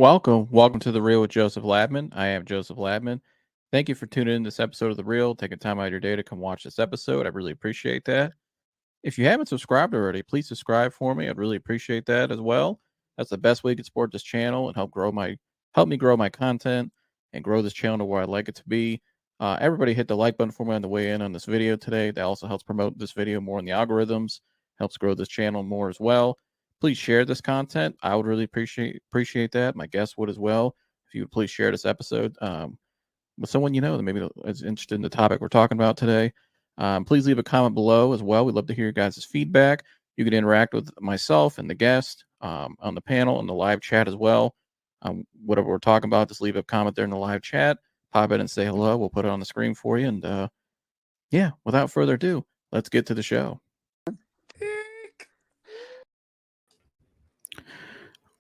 Welcome to The Real with Joseph Labman. I am Joseph Labman. Thank you for tuning in to this episode of The Real, taking time out of your day to come watch this episode. I really appreciate that. If you haven't subscribed already, please subscribe for me. I'd really appreciate that as well. That's the best way you can support this channel and help me grow my content and grow this channel to where I'd like it to be. Everybody hit the like button for me on the way in on this video today. That also helps promote this video more in the algorithms, helps grow this channel more as well. Please share this content. I would really appreciate that. My guests would as well. If you would please share this episode with someone you know that maybe is interested in the topic we're talking about today. Please leave a comment below as well. We'd love to hear your guys' feedback. You can interact with myself and the guest on the panel and the live chat as well. Whatever we're talking about, just leave a comment there in the live chat. Pop in and say hello. We'll put it on the screen for you. And yeah, without further ado, let's get to the show.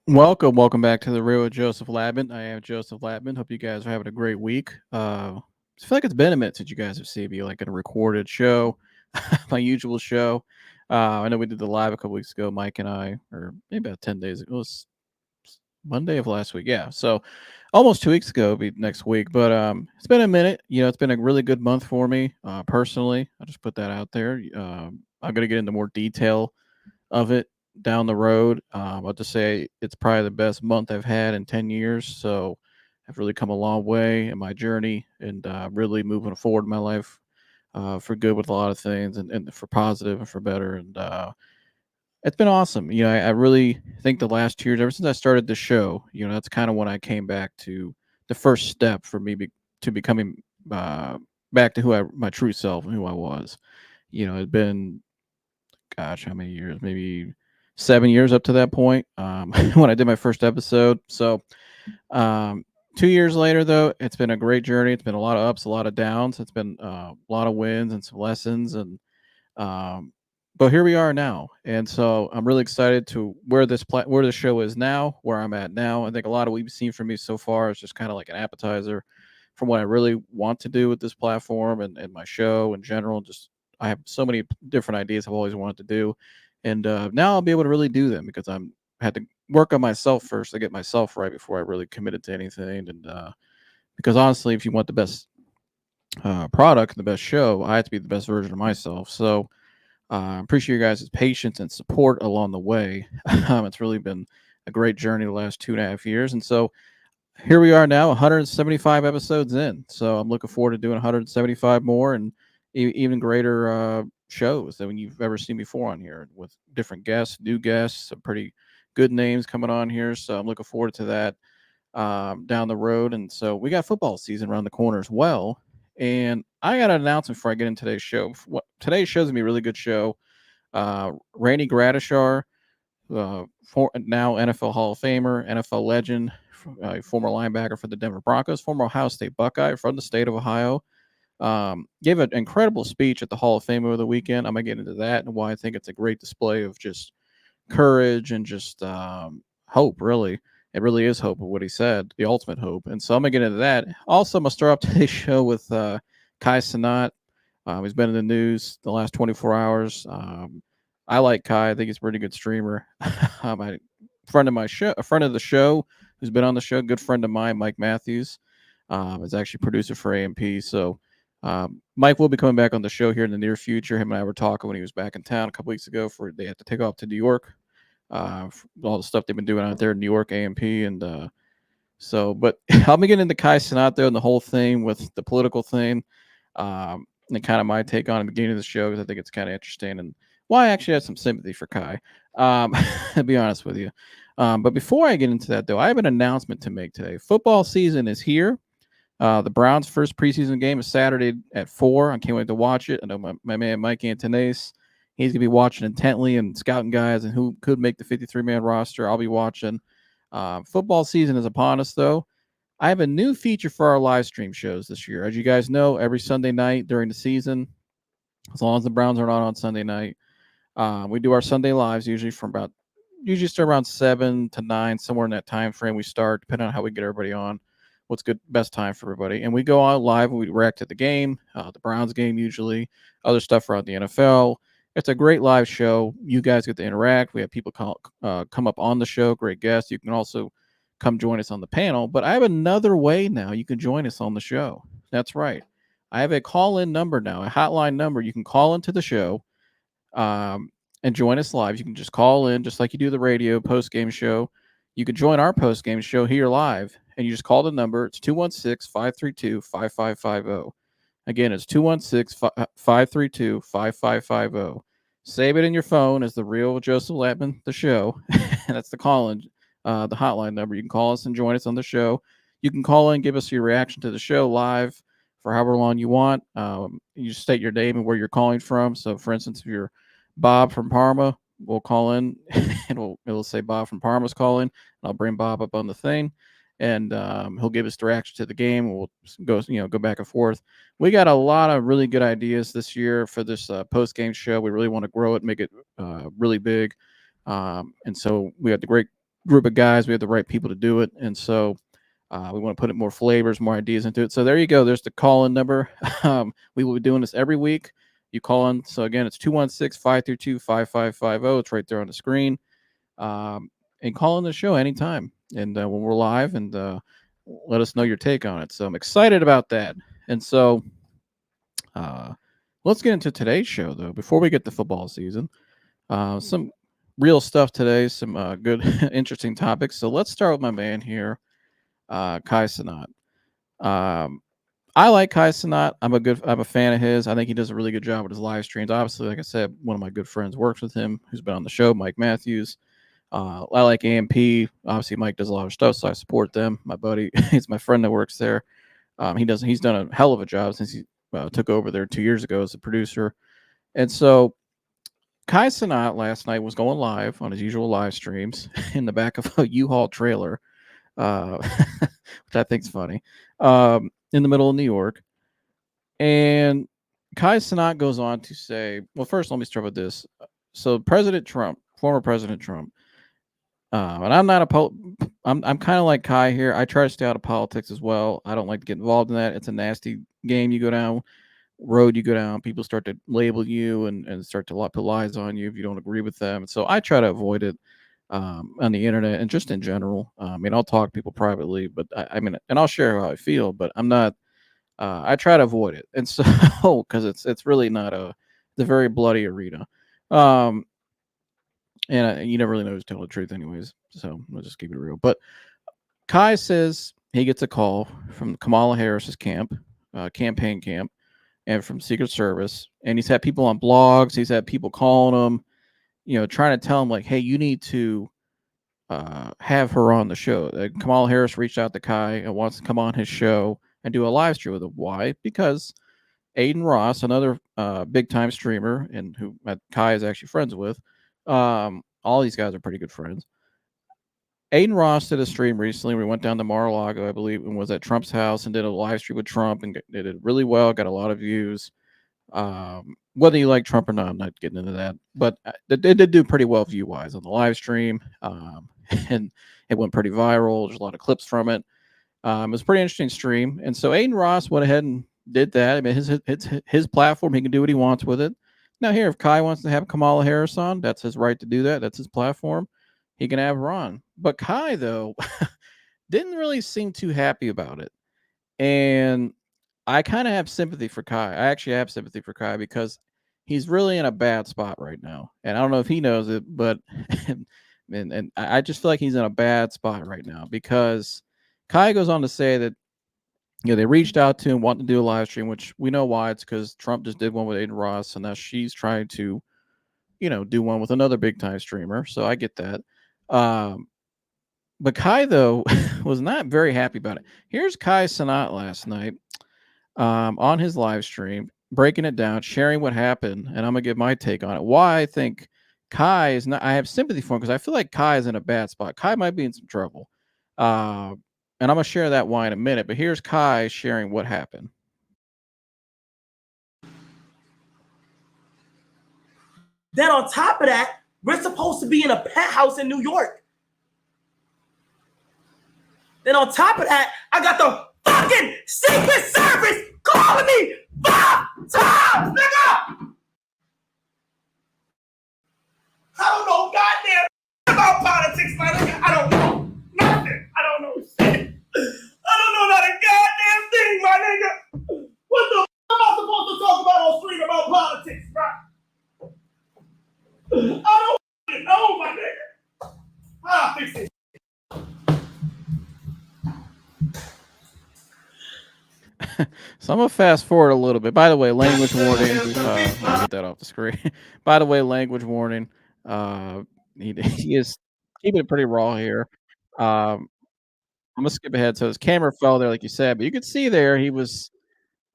Welcome back to The Real with Joseph Labman. I am Joseph Labman. Hope you guys are having a great week. I feel like it's been a minute since you guys have seen me like in a recorded show, my usual show. I know we did the live a couple weeks ago, Mike and I, or maybe about 10 days ago. It was Monday of last week. Yeah. So almost 2 weeks ago, it'll be next week. But it's been a minute. It's been a really good month for me personally. I'll just put that out there. I'm going to get into more detail of it down the road. I'll just say it's probably the best month I've had in 10 years. So I've really come a long way in my journey and really moving forward in my life for good with a lot of things and for positive and for better. And it's been awesome. I really think the last 2 years, ever since I started the show, that's kind of when I came back to the first step for me to becoming back to my true self and who I was. It's been, gosh, how many years? Maybe 7 years up to that point when I did my first episode. So 2 years later, though, it's been a great journey. It's been a lot of ups, a lot of downs. It's been a lot of wins and some lessons. And but here we are now. And so I'm really excited to where the show is now, where I'm at now. I think a lot of what you've seen from me so far is just kind of like an appetizer from what I really want to do with this platform and my show in general. Just I have so many different ideas I've always wanted to do. And now I'll be able to really do them because had to work on myself first to get myself right before I really committed to anything. And because honestly, if you want the best product, the best show, I have to be the best version of myself. So appreciate your guys' patience and support along the way. It's really been a great journey the last 2.5 years. And so here we are now, 175 episodes in. So I'm looking forward to doing 175 more and even greater shows than you've ever seen before on here with different guests, new guests, some pretty good names coming on here. So I'm looking forward to that down the road. And so we got football season around the corner as well. And I got an announcement before I get into today's show. Today's show is going to be a really good show. Randy Gradishar, now NFL Hall of Famer, NFL legend, former linebacker for the Denver Broncos, former Ohio State Buckeye from the state of Ohio, gave an incredible speech at the Hall of Fame over the weekend. I'm going to get into that and why I think it's a great display of just courage and just hope, really. It really is hope of what he said, the ultimate hope. And so I'm going to get into that. Also, I'm going to start off today's show with Kai Cenat. He's been in the news the last 24 hours. I like Kai. I think he's a pretty good streamer. A friend of the show who's been on the show, good friend of mine, Mike Matthews, is actually producer for AMP. So Mike will be coming back on the show here in the near future. Him and I were talking when he was back in town a couple weeks ago. They had to take off to New York. All the stuff they've been doing out there in New York, AMP, and but I'll be getting into Kai Cenat and the whole thing with the political thing, and kind of my take on it at the beginning of the show because I think it's kind of interesting and why I actually have some sympathy for Kai. To be honest with you, but before I get into that though, I have an announcement to make today. Football season is here. The Browns' first preseason game is Saturday at 4. I can't wait to watch it. I know my man Mike Antonese. He's going to be watching intently and scouting guys and who could make the 53-man roster. I'll be watching. Football season is upon us, though. I have a new feature for our live stream shows this year. As you guys know, every Sunday night during the season, as long as the Browns are not on Sunday night, we do our Sunday lives usually start around 7 to 9, somewhere in that time frame we start, depending on how we get everybody on. What's good, best time for everybody. And we go out live and we react to the game, the Browns game usually, other stuff around the NFL. It's a great live show. You guys get to interact. We have people come up on the show, great guests. You can also come join us on the panel. But I have another way now you can join us on the show. That's right. I have a call-in number now, a hotline number. You can call into the show and join us live. You can just call in just like you do the radio post-game show. You can join our post-game show here live, and you just call the number. It's 216-532-5550. Again, it's 216-532-5550. Save it in your phone as the real Joseph Latman, the show. That's the call-in, the hotline number. You can call us and join us on the show. You can call in and give us your reaction to the show live for however long you want. You just state your name and where you're calling from. So, for instance, if you're Bob from Parma, we'll call in and it'll say Bob from Parma's calling. And I'll bring Bob up on the thing, and he'll give us the reaction to the game. We'll go back and forth. We got a lot of really good ideas this year for this post-game show. We really want to grow it, make it really big. And so we have the great group of guys. We have the right people to do it. And so we want to put more flavors, more ideas into it. So there you go. There's the call-in number. We will be doing this every week. You call in. So, again, it's 216-532-5550. It's right there on the screen. And call in the show anytime. And when we're live, and let us know your take on it. So I'm excited about that. And so let's get into today's show, though, before we get to football season. Some real stuff today, some good, interesting topics. So let's start with my man here, Kai Cenat. I like Kai Cenat. I'm a fan of his. I think he does a really good job with his live streams. Obviously, like I said, one of my good friends works with him, who's been on the show, Mike Matthews. I like AMP. Obviously, Mike does a lot of stuff, so I support them. My buddy, he's my friend that works there. He's done a hell of a job since he took over there 2 years ago as a producer. And so Kai Cenat last night was going live on his usual live streams in the back of a U-Haul trailer, which I think is funny, in the middle of New York. And Kai Cenat goes on to say, well, first, let me start with this. So former President Trump, and I'm not I'm kind of like Kai here. I try to stay out of politics as well. I don't like to get involved in that. It's a nasty game you go down, road you go down. People start to label you and start to put lies on you if you don't agree with them. So I try to avoid it on the internet and just in general. I mean, I'll talk to people privately, but and I'll share how I feel, but I'm not. I try to avoid it, and so because it's really not it's a very bloody arena. And you never really know who's telling the truth anyways, so we'll just keep it real. But Kai says he gets a call from Kamala Harris's campaign camp, and from Secret Service, and he's had people on blogs, he's had people calling him, trying to tell him, like, hey, you need to have her on the show. Kamala Harris reached out to Kai and wants to come on his show and do a live stream with him. Why? Because Aiden Ross, another big-time streamer, and who Kai is actually friends with, all these guys are pretty good friends. Aiden Ross did a stream recently. We went down to Mar-a-Lago, I believe, and was at Trump's house and did a live stream with Trump and did it really well, got a lot of views. Whether you like Trump or not, I'm not getting into that. But it did do pretty well view-wise on the live stream, and it went pretty viral. There's a lot of clips from it. It was a pretty interesting stream. And so Aiden Ross went ahead and did that. I mean, his platform. He can do what he wants with it. Now, here, if Kai wants to have Kamala Harris on, that's his right to do that. That's his platform. He can have her on. But Kai, though, didn't really seem too happy about it. And I kind of have sympathy for Kai. I actually have sympathy for Kai because he's really in a bad spot right now. And I don't know if he knows it, but and I just feel like he's in a bad spot right now because Kai goes on to say that they reached out to him, wanting to do a live stream, which we know why. It's because Trump just did one with Aiden Ross, and now she's trying to, do one with another big-time streamer. So I get that. But Kai, though, was not very happy about it. Here's Kai Cenat last night on his live stream, breaking it down, sharing what happened, and I'm going to give my take on it. Why I think Kai is not – I have sympathy for him because I feel like Kai is in a bad spot. Kai might be in some trouble. And I'm going to share that why in a minute, but here's Kai sharing what happened. Then on top of that, we're supposed to be in a penthouse in New York. Then on top of that, I got the fucking Secret Service calling me 5 times, nigga! I don't know goddamn about politics, my nigga. I don't know nothing. I don't I don't know not a goddamn thing, my nigga. What the f am I supposed to talk about on stream about politics, bro? I don't know, my nigga. I'll fix it. So I'm gonna fast forward a little bit. By the way, language warning. I'll get that off the screen. By the way, language warning. He is keeping it pretty raw here. I'm gonna skip ahead. So his camera fell there, like you said, but you could see there he was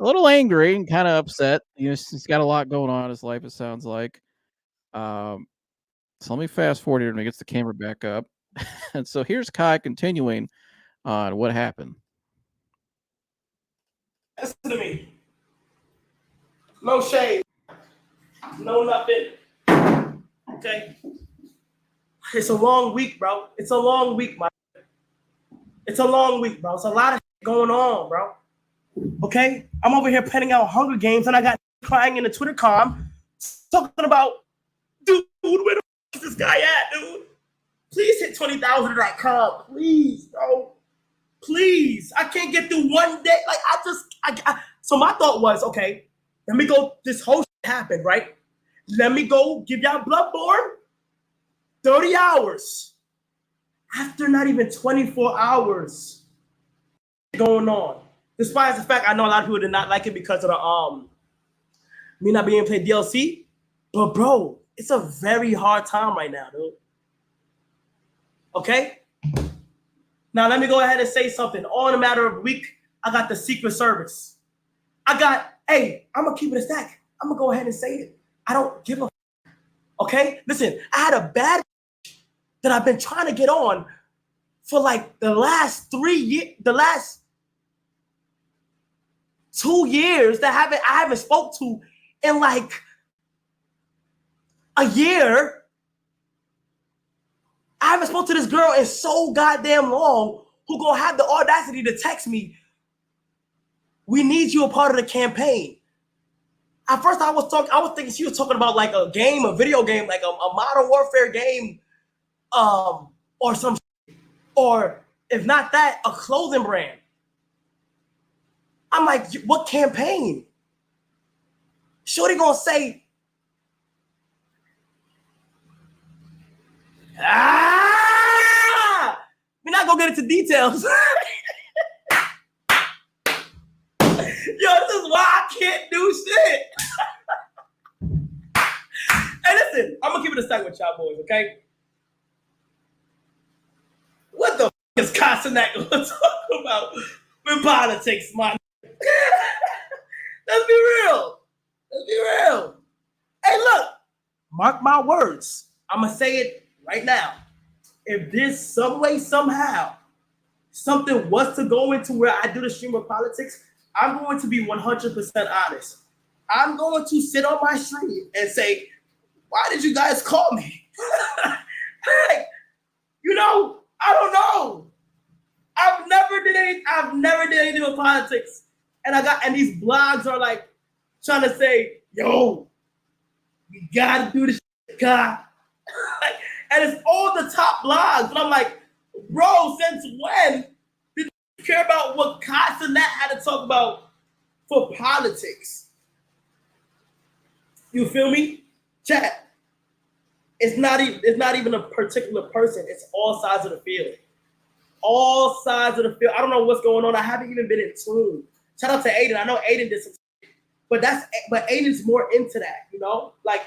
a little angry and kind of upset. He's got a lot going on in his life. It sounds like. So let me fast forward here when he gets the camera back up. And so here's Kai continuing on what happened. Listen to me. No shade. No nothing. Okay? It's a long week, bro. It's a long week, man. It's a long week, bro. It's a lot of shit going on, bro. Okay? I'm over here penning out Hunger Games, and I got crying in the Twitter com talking about, dude, where the f is this guy at, dude? Please hit 20,000 in that com. Please, bro. Please. I can't get through one day. Like, so my thought was, okay, let me go. This whole shit happened, right? Let me go give y'all Bloodborne 30 hours. After not even 24 hours going on. Despite the fact I know a lot of people did not like it because of the me not being able to play DLC. But bro, it's a very hard time right now, dude. Okay? Now let me go ahead and say something. All in a matter of a week, I got the Secret Service. Hey, I'm gonna keep it a stack. I'm gonna go ahead and say it. I don't give a f. Okay? Listen, I had a bad that I've been trying to get on for like the last 3 years, the last 2 years that I haven't spoke to in like a year. I haven't spoke to this girl in so goddamn long who gonna have the audacity to text me, we need you a part of the campaign. At first I was thinking she was talking about like a game, a video game, like a Modern Warfare game, or some, or if not that, a clothing brand. I'm like, what campaign? Shorty gonna say, we're not gonna get into details. Yo, this is why I can't do shit. Hey, listen, I'm gonna keep it a stack with y'all boys, okay? What the f is Kai Cenat gonna talk about with politics, man? Let's be real. Let's be real. Hey, look, mark my words. I'm gonna say it right now. If there's some way, somehow, something was to go into where I do the stream of politics, I'm going to be 100% honest. I'm going to sit on my stream and say, why did you guys call me? Like, you know, I don't know. I've never did anything with politics. And these blogs are like trying to say, yo, we gotta do this shit, God. And it's all the top blogs. And I'm like, bro, since when did you care about what Kai Cenat had to talk about for politics? You feel me? Chat. It's not even a particular person. It's all sides of the field. All sides of the field. I don't know what's going on. I haven't even been in tune. Shout out to Aiden. I know Aiden did some shit, but Aiden's more into that, you know? Like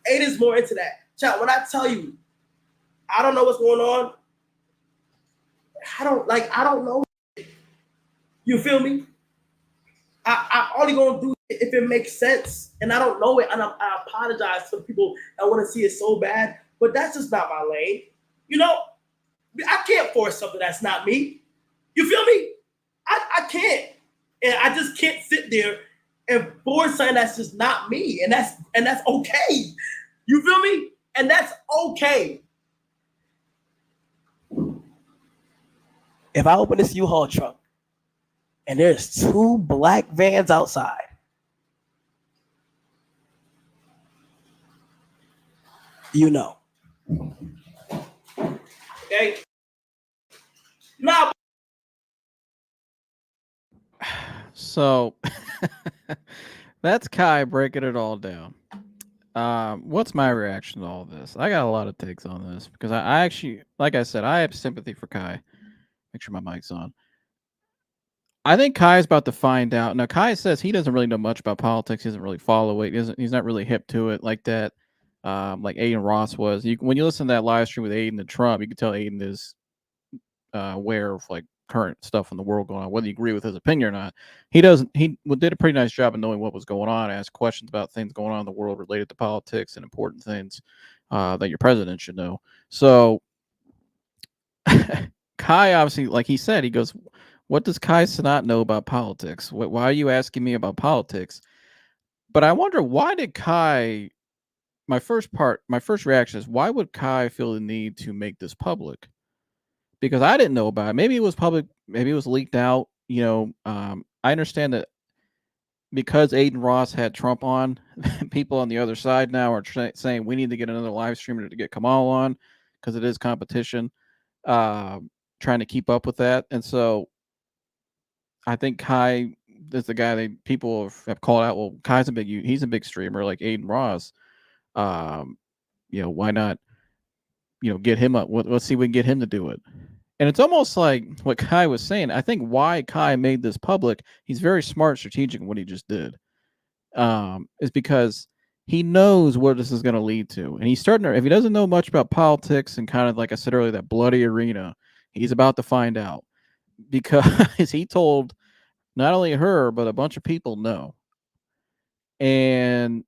Aiden's more into that. Chat, when I tell you, I don't know what's going on. I don't know. You feel me? I only gonna do it if it makes sense, and I don't know it, and I apologize to people that want to see it so bad, but that's just not my lane. You know, I can't force something that's not me. You feel me? I can't, and I just can't sit there and force something that's just not me, and that's okay. You feel me? And that's okay. If I open this U-Haul truck and there's 2 black vans outside, you know. Okay? Nah, So that's Kai breaking it all down. What's my reaction to all this? I got a lot of takes on this because I actually, like I said, I have sympathy for Kai. Make sure my mic's on. I think Kai's about to find out. Now, Kai says he doesn't really know much about politics. He doesn't really follow it. He's not really hip to it like that. Like Aiden Ross was. When you listen to that live stream with Aiden and Trump, you can tell Aiden is aware of like current stuff in the world going on, whether you agree with his opinion or not. He doesn't. He did a pretty nice job of knowing what was going on, asked questions about things going on in the world related to politics and important things that your president should know. So Kai obviously, like he said, he goes, "What does Kai Cenat know about politics? Why are you asking me about politics?" But I wonder, why did Kai? My first reaction is, why would Kai feel the need to make this public? Because I didn't know about it. Maybe it was public. Maybe it was leaked out. I understand that because Aiden Ross had Trump on, people on the other side now are saying we need to get another live streamer to get Kamal on because it is competition. Uh, Trying to keep up with that, and so I think Kai is the guy that people have called out. Well, he's a big streamer like Aiden Ross. Um, why not? Get him up. Let's see if we can get him to do it. And it's almost like what Kai was saying. I think why Kai made this public, he's very smart, strategic in what he just did, is because he knows what this is going to lead to. And he's starting to, if he doesn't know much about politics and kind of, like I said earlier, that bloody arena, he's about to find out because he told not only her, but a bunch of people no. And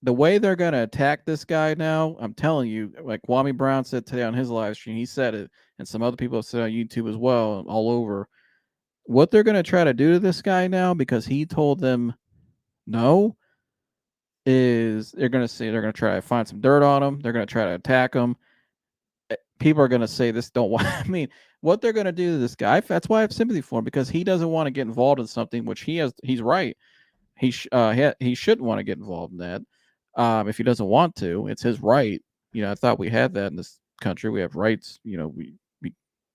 the way they're going to attack this guy now, I'm telling you, like Kwame Brown said today on his live stream, he said it, and some other people have said on YouTube as well, all over. What they're going to try to do to this guy now, because he told them no, is they're going to try to find some dirt on him. They're going to try to attack him. People are going to say this don't want. I mean, what they're going to do to this guy? That's why I have sympathy for him, because he doesn't want to get involved in something which he's right. He shouldn't want to get involved in that. If he doesn't want to, it's his right. I thought we had that in this country. We have rights. We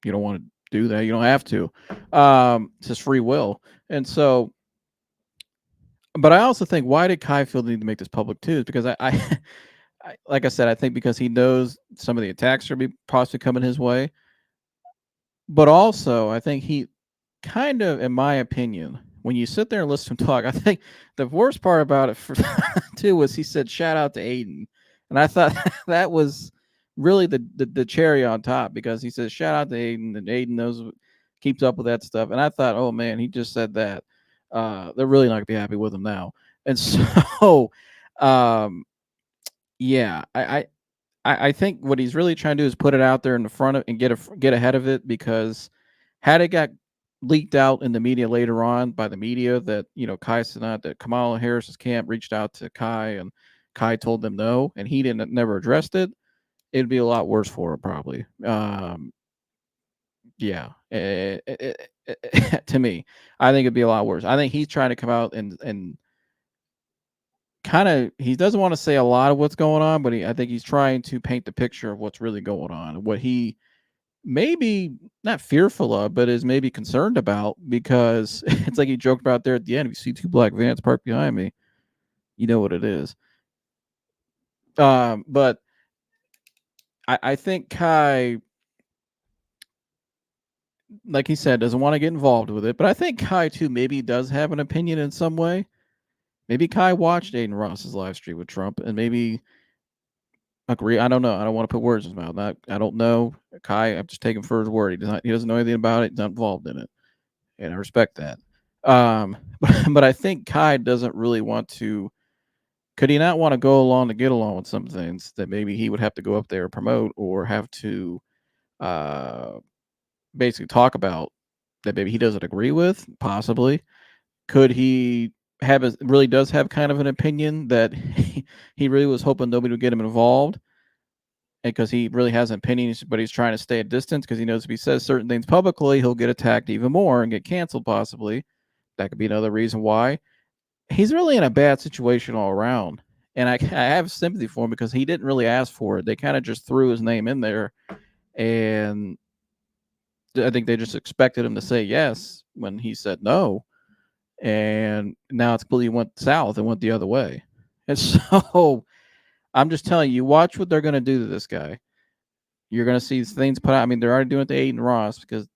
you don't want to do that. You don't have to. It's his free will. And so, but I also think, why did Kai feel the need to make this public too? Is because like I said, I think because he knows some of the attacks are possibly coming his way. But also, I think he kind of, in my opinion, when you sit there and listen to him talk, I think the worst part about it too was he said, "Shout out to Aiden," and I thought that was really the cherry on top, because he says, "Shout out to Aiden," and Aiden keeps up with that stuff, and I thought, oh man, he just said that. They're really not gonna be happy with him now, and so, um, yeah, I think what he's really trying to do is put it out there in the front of and get ahead of it, because had it got leaked out in the media later on by the media that Kai Cenat, that Kamala Harris's camp reached out to Kai and Kai told them no and he never addressed it, it'd be a lot worse for him probably. Yeah, to me, I think it'd be a lot worse. I think he's trying to come out and kind of, he doesn't want to say a lot of what's going on, but I think he's trying to paint the picture of what's really going on, what he maybe not fearful of, but is maybe concerned about, because it's like he joked about there at the end. If you see two black vans parked behind me, you know what it is. But I think Kai, like he said, doesn't want to get involved with it. But I think Kai too maybe does have an opinion in some way. Maybe Kai watched Aiden Ross's live stream with Trump and maybe agree. I don't know. I don't want to put words in his mouth. I don't know. Kai, I'm just taking for his word. He doesn't know anything about it. He's not involved in it, and I respect that. But I think Kai doesn't really want to. Could he not want to go along to get along with some things that maybe he would have to go up there and promote, or have to uh, basically talk about that maybe he doesn't agree with? Possibly. Could he really does have kind of an opinion that he really was hoping nobody would get him involved, because he really has an opinion, but he's trying to stay at distance because he knows if he says certain things publicly, he'll get attacked even more and get canceled possibly. That could be another reason why. He's really in a bad situation all around. And I have sympathy for him because he didn't really ask for it. They kind of just threw his name in there. And I think they just expected him to say yes when he said no, and now it's completely went south and went the other way. And so I'm just telling you, watch what they're going to do to this guy. You're going to see things put out. I mean, they're already doing it to Aiden Ross because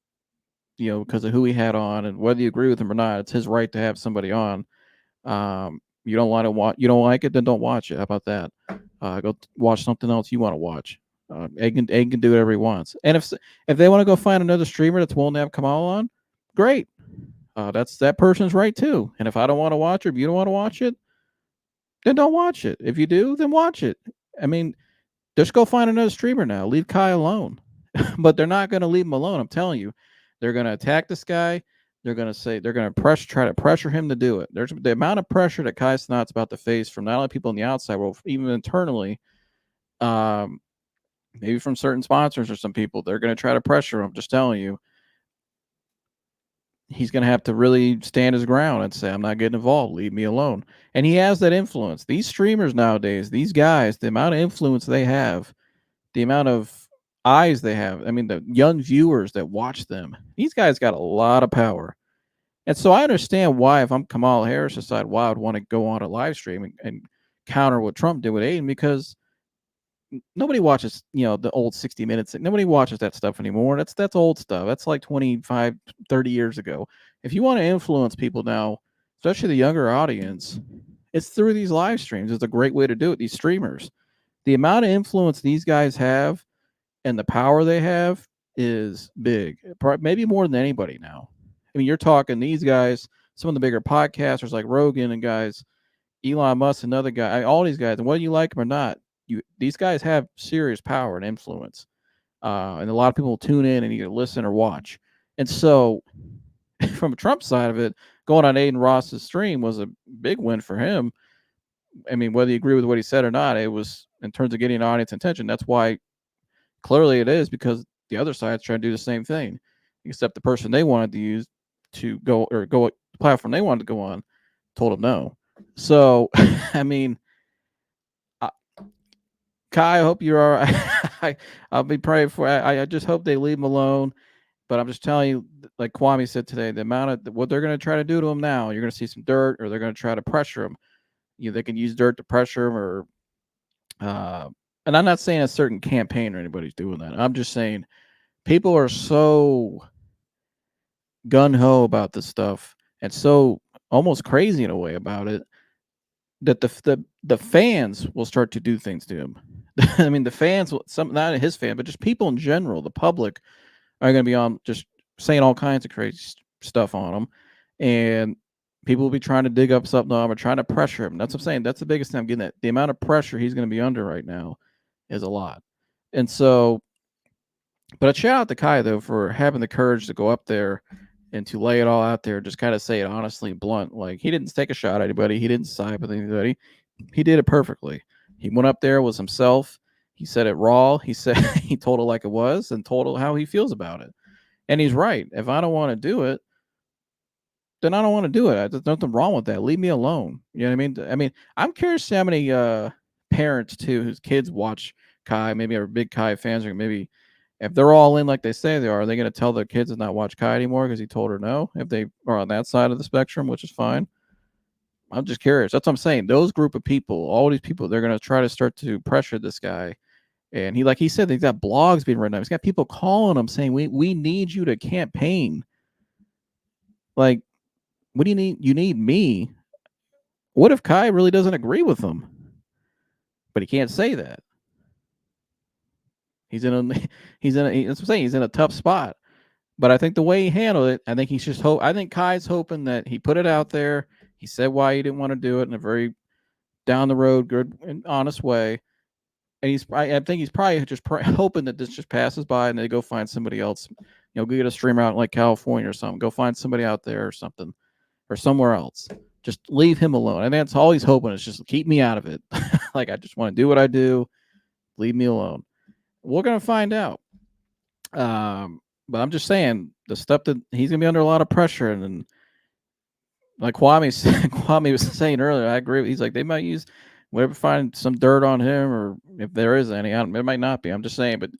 because of who he had on, and whether you agree with him or not, it's his right to have somebody on. You don't want to watch, you don't like it, then don't watch it. How about that? Go watch something else you want to watch. Egg can do whatever he wants, and if they want to go find another streamer that's willing to have Kamal on, great. That's that person's right too. And if I don't want to watch it, if you don't want to watch it, then don't watch it. If you do, then watch it. I mean, just go find another streamer now. Leave Kai alone. But they're not going to leave him alone. I'm telling you, they're going to attack this guy. They're going to say they're going to try to pressure him to do it. There's the amount of pressure that Kai Cenat's about to face from not only people on the outside world, even internally. Um, Maybe from certain sponsors or some people. They're going to try to pressure him. Just telling you, he's going to have to really stand his ground and say, I'm not getting involved. Leave me alone. And he has that influence. These streamers nowadays, these guys, the amount of influence they have, the amount of eyes they have. I mean, the young viewers that watch them, these guys got a lot of power. And so I understand why, if I'm Kamala Harris, decide why I'd want to go on a live stream and counter what Trump did with Aiden, because nobody watches, the old 60 Minutes. Nobody watches that stuff anymore. That's old stuff. That's like 25, 30 years ago. If you want to influence people now, especially the younger audience, it's through these live streams. It's a great way to do it. These streamers, the amount of influence these guys have and the power they have is big, maybe more than anybody now. I mean, you're talking these guys, some of the bigger podcasters like Rogan and guys, Elon Musk, another guy, all these guys, and whether you like them or not, these guys have serious power and influence. And a lot of people will tune in and either listen or watch. And so, from a Trump side of it, going on Aiden Ross's stream was a big win for him. I mean, whether you agree with what he said or not, it was, in terms of getting audience attention. That's why clearly it is, because the other side's trying to do the same thing, except the person they wanted to use to go the platform they wanted to go on told them no. So, I mean, Kai, I hope you're all right. I'll be praying for. I just hope they leave him alone. But I'm just telling you, like Kwame said today, the amount of what they're going to try to do to him now, you're going to see some dirt, or they're going to try to pressure him. They can use dirt to pressure him, or and I'm not saying a certain campaign or anybody's doing that. I'm just saying people are so gun ho about this stuff and so almost crazy in a way about it, that the fans will start to do things to him. I mean, the fans, not his fan, but just people in general, the public, are going to be on just saying all kinds of crazy stuff on him, and people will be trying to dig up something on him or trying to pressure him. That's what I'm saying. That's the biggest thing I'm getting at. The amount of pressure he's going to be under right now is a lot. And so, but a shout out to Kai, though, for having the courage to go up there and to lay it all out there, just kind of say it honestly, blunt. Like, he didn't take a shot at anybody. He didn't side with anybody. He did it perfectly. He went up there, was himself. He said it raw. He said he told it like it was, and told it how he feels about it. And he's right. If I don't want to do it, then I don't want to do it. There's nothing wrong with that. Leave me alone. You know what I mean? I mean, I'm curious how many parents too whose kids watch Kai, maybe are big Kai fans, or maybe if they're all in like they say they are they going to tell their kids to not watch Kai anymore because he told her no? If they are on that side of the spectrum, which is fine. I'm just curious. That's what I'm saying. Those group of people, all these people, they're going to try to start to pressure this guy. And he, like he said, he's got blogs being written up. He's got people calling him saying, we need you to campaign. Like, what do you need? You need me. What if Kai really doesn't agree with them? But he can't say that. He's in a that's what I'm saying. He's in a tough spot. But I think the way he handled it, I think he's just I think Kai's hoping that he put it out there. He said why he didn't want to do it in a very down the road, good and honest way. And I think he's probably just hoping that this just passes by and they go find somebody else. Go get a streamer out in like California or something. Go find somebody out there or something, or somewhere else. Just leave him alone. And that's all he's hoping is just keep me out of it. Like, I just want to do what I do. Leave me alone. We're gonna find out. But I'm just saying the stuff that he's gonna be under a lot of pressure, and then, like Kwame was saying earlier, I agree. He's like, they might use whatever, find some dirt on him, or if there is any, it might not be. I'm just saying, but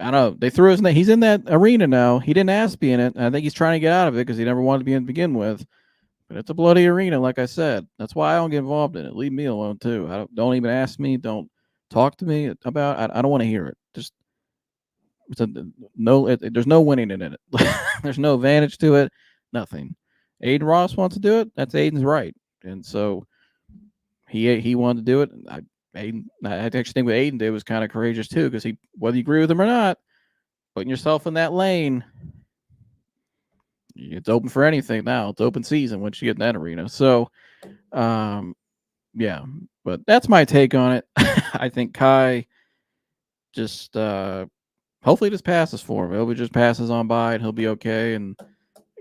I don't know. They threw his name. He's in that arena now. He didn't ask to be in it. I think he's trying to get out of it because he never wanted to be in to begin with. But it's a bloody arena, like I said. That's why I don't get involved in it. Leave me alone too. Don't even ask me. Don't talk to me about. I don't want to hear it. Just it's a, no. There's no winning in it. There's no advantage to it. Nothing. Aiden Ross wants to do it. That's Aiden's right. And so he wanted to do it. And I actually think what Aiden did was kind of courageous too, because he, whether you agree with him or not, putting yourself in that lane, it's open for anything now. It's open season once you get in that arena. So, yeah, but that's my take on it. I think Kai just hopefully just passes for him. He just passes on by and he'll be okay. And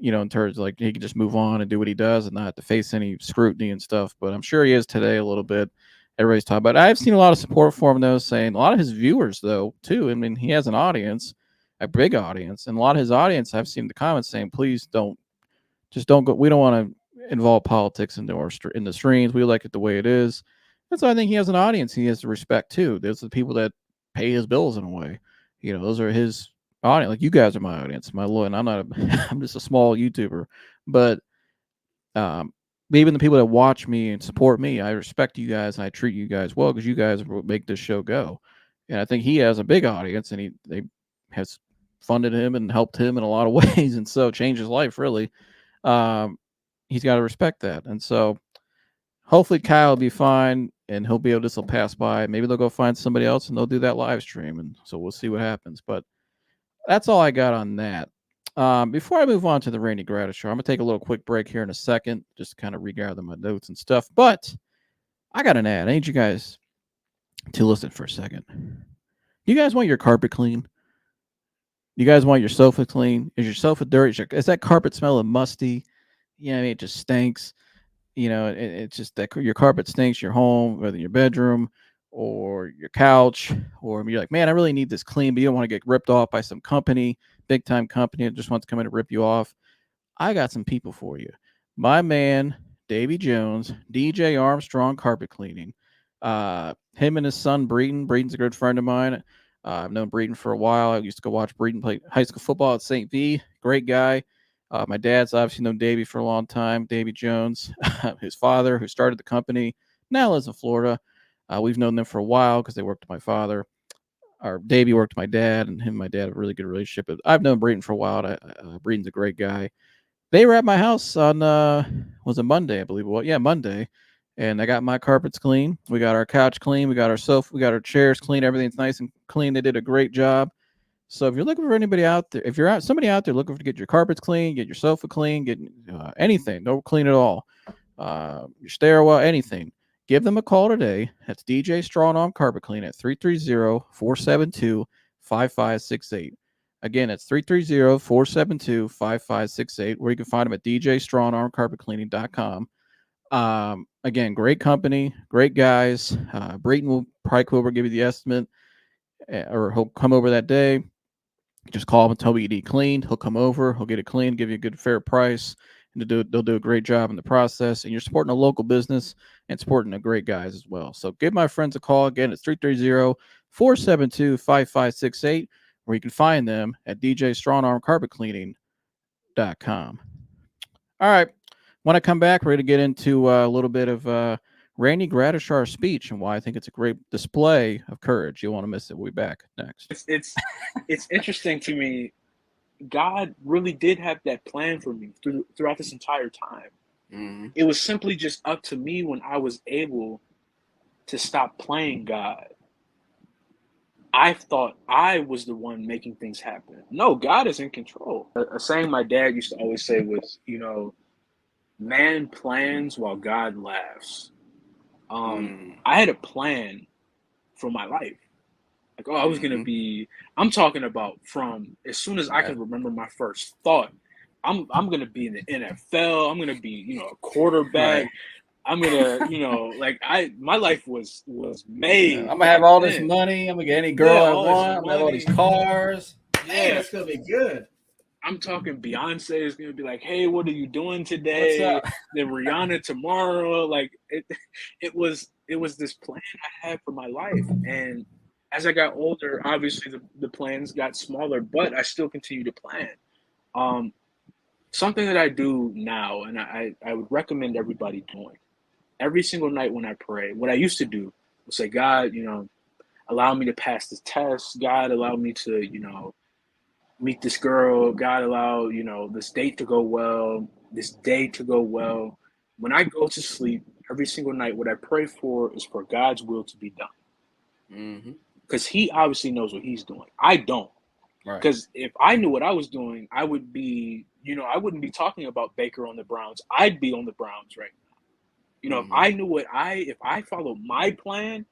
in terms of, like, he can just move on and do what he does and not have to face any scrutiny and stuff. But I'm sure he is today a little bit. Everybody's talking about it. I've seen a lot of support for him though, saying a lot of his viewers though too. I mean, he has an audience, a big audience, and a lot of his audience, I've seen the comments saying, please don't go. We don't want to involve politics into in the streams. We like it the way it is. And so I think he has an audience. He has the respect too. There's the people that pay his bills in a way. Those are his audience. Like, you guys are my audience, my loyal. And I'm not. I'm just a small YouTuber, but even the people that watch me and support me, I respect you guys and I treat you guys well because you guys make this show go. And I think he has a big audience, and they has funded him and helped him in a lot of ways, and so changed his life really. He's got to respect that. And so hopefully Kyle will be fine and he'll be able to, this will pass by. Maybe they'll go find somebody else and they'll do that live stream. And so we'll see what happens. But that's all I got on that. Before I move on to the Randy Gradishar, I'm going to take a little quick break here in a second, just to kind of regather my notes and stuff. But I got an ad. I need you guys to listen for a second. You guys want your carpet clean? You guys want your sofa clean? Is your sofa dirty? Is that carpet smelling musty? Yeah, I mean, it just stinks. It's just that your carpet stinks, your home, whether your bedroom or your couch, or you're like, man, I really need this clean, but you don't want to get ripped off by some company, big time company that just wants to come in and rip you off. I got some people for you. My man, Davy Jones, DJ Armstrong Carpet Cleaning. Him and his son, Breeden. Breeden's a good friend of mine. I've known Breeden for a while. I used to go watch Breeden play high school football at St. V. Great guy. My dad's obviously known Davey for a long time. Davy Jones, his father, who started the company, now lives in Florida. We've known them for a while because they worked with my father. Or Davey worked with my dad, and him and my dad have a really good relationship. But I've known Breeden for a while. Breeden's a great guy. They were at my house on was it Monday, I believe it was. Yeah, Monday. And I got my carpets clean. We got our couch clean. We got our sofa. We got our chairs clean. Everything's nice and clean. They did a great job. So if you're looking for anybody out there, if you're somebody out there looking to get your carpets clean, get your sofa clean, get anything, don't clean at all, your stairwell, anything, give them a call today. That's DJ Strong Arm Carpet Clean at 330-472-5568. Again, that's 330-472-5568, where you can find them at djstrongarmcarpetcleaning.com. Again, great company, great guys. Brayton will probably come over and give you the estimate, or he'll come over that day. Just call him and tell me you need cleaned. He'll come over. He'll get it cleaned, give you a good, fair price, and they'll do a great job in the process. And you're supporting a local business and supporting the great guys as well. So give my friends a call. Again, it's 330-472-5568, where you can find them at djstrongarmcarpetcleaning.com. All right. When I come back, we're going to get into a little bit of Randy Gradishar's speech and why I think it's a great display of courage. You won't want to miss it. We'll be back next. It's interesting to me. God really did have that plan for me throughout this entire time. Mm-hmm. It was simply just up to me when I was able to stop playing God. I thought I was the one making things happen. No, God is in control. A saying my dad used to always say was, man plans while God laughs. I had a plan for my life. Like, I was going to be, I'm talking about from as soon as I can remember my first thought, I'm going to be in the NFL. I'm going to be, a quarterback. Right. I'm going to, my life was made. I'm going to have all this money. I'm going to get any girl I want. I'm going to have all these cars. Hey, that's going to be good. I'm talking Beyonce is going to be like, hey, what are you doing today? What's up? Then Rihanna tomorrow. Like, it was this plan I had for my life. And As I got older, obviously the plans got smaller, but I still continue to plan. Um, Something that I do now, and I would recommend everybody doing every single night when I pray. What I used to do was say, God, allow me to pass this test. God, allow me to, meet this girl. God, allow, this date to go well, this day to go well. When I go to sleep every single night, what I pray for is for God's will to be done. Mm-hmm. Because He obviously knows what He's doing. I don't. Right. Because if I knew what I was doing, I would be, I wouldn't be talking about Baker on the Browns. I'd be on the Browns right now. If Mm-hmm. I knew if I followed my plan,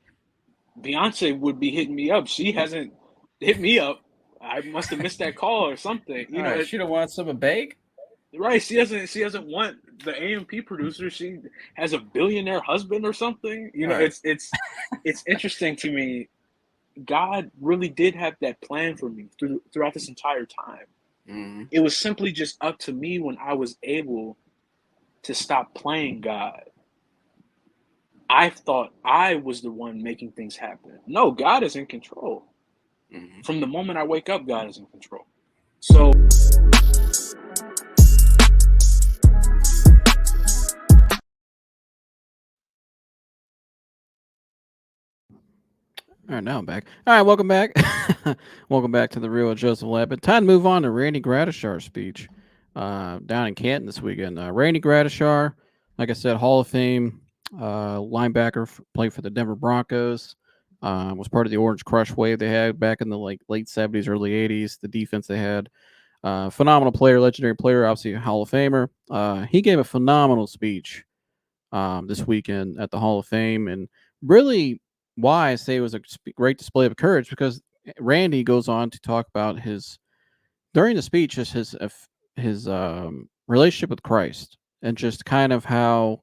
Beyonce would be hitting me up. She hasn't hit me up. I must have missed that call or something. All right. She don't want some bake. Right? She doesn't want the AMP producer. She has a billionaire husband or something. Right. It's interesting to me. God really did have that plan for me throughout this entire time. Mm-hmm. It was simply just up to me when I was able to stop playing God. I thought I was the one making things happen. No, God is in control. Mm-hmm. From the moment I wake up, God is in control. So All right, now I'm back. All right, welcome back. Welcome back to the Real Joseph Labin. Time to move on to Randy Gradishar's speech down in Canton this weekend. Randy Gradishar, like I said, Hall of Fame linebacker, played for the Denver Broncos. Was part of the Orange Crush wave they had back in the late 70s, early 80s. The defense they had. Phenomenal player, legendary player, obviously a Hall of Famer. He gave a phenomenal speech this weekend at the Hall of Fame, and really why I say it was a great display of courage because Randy goes on to talk about his during the speech, just his relationship with Christ and just kind of how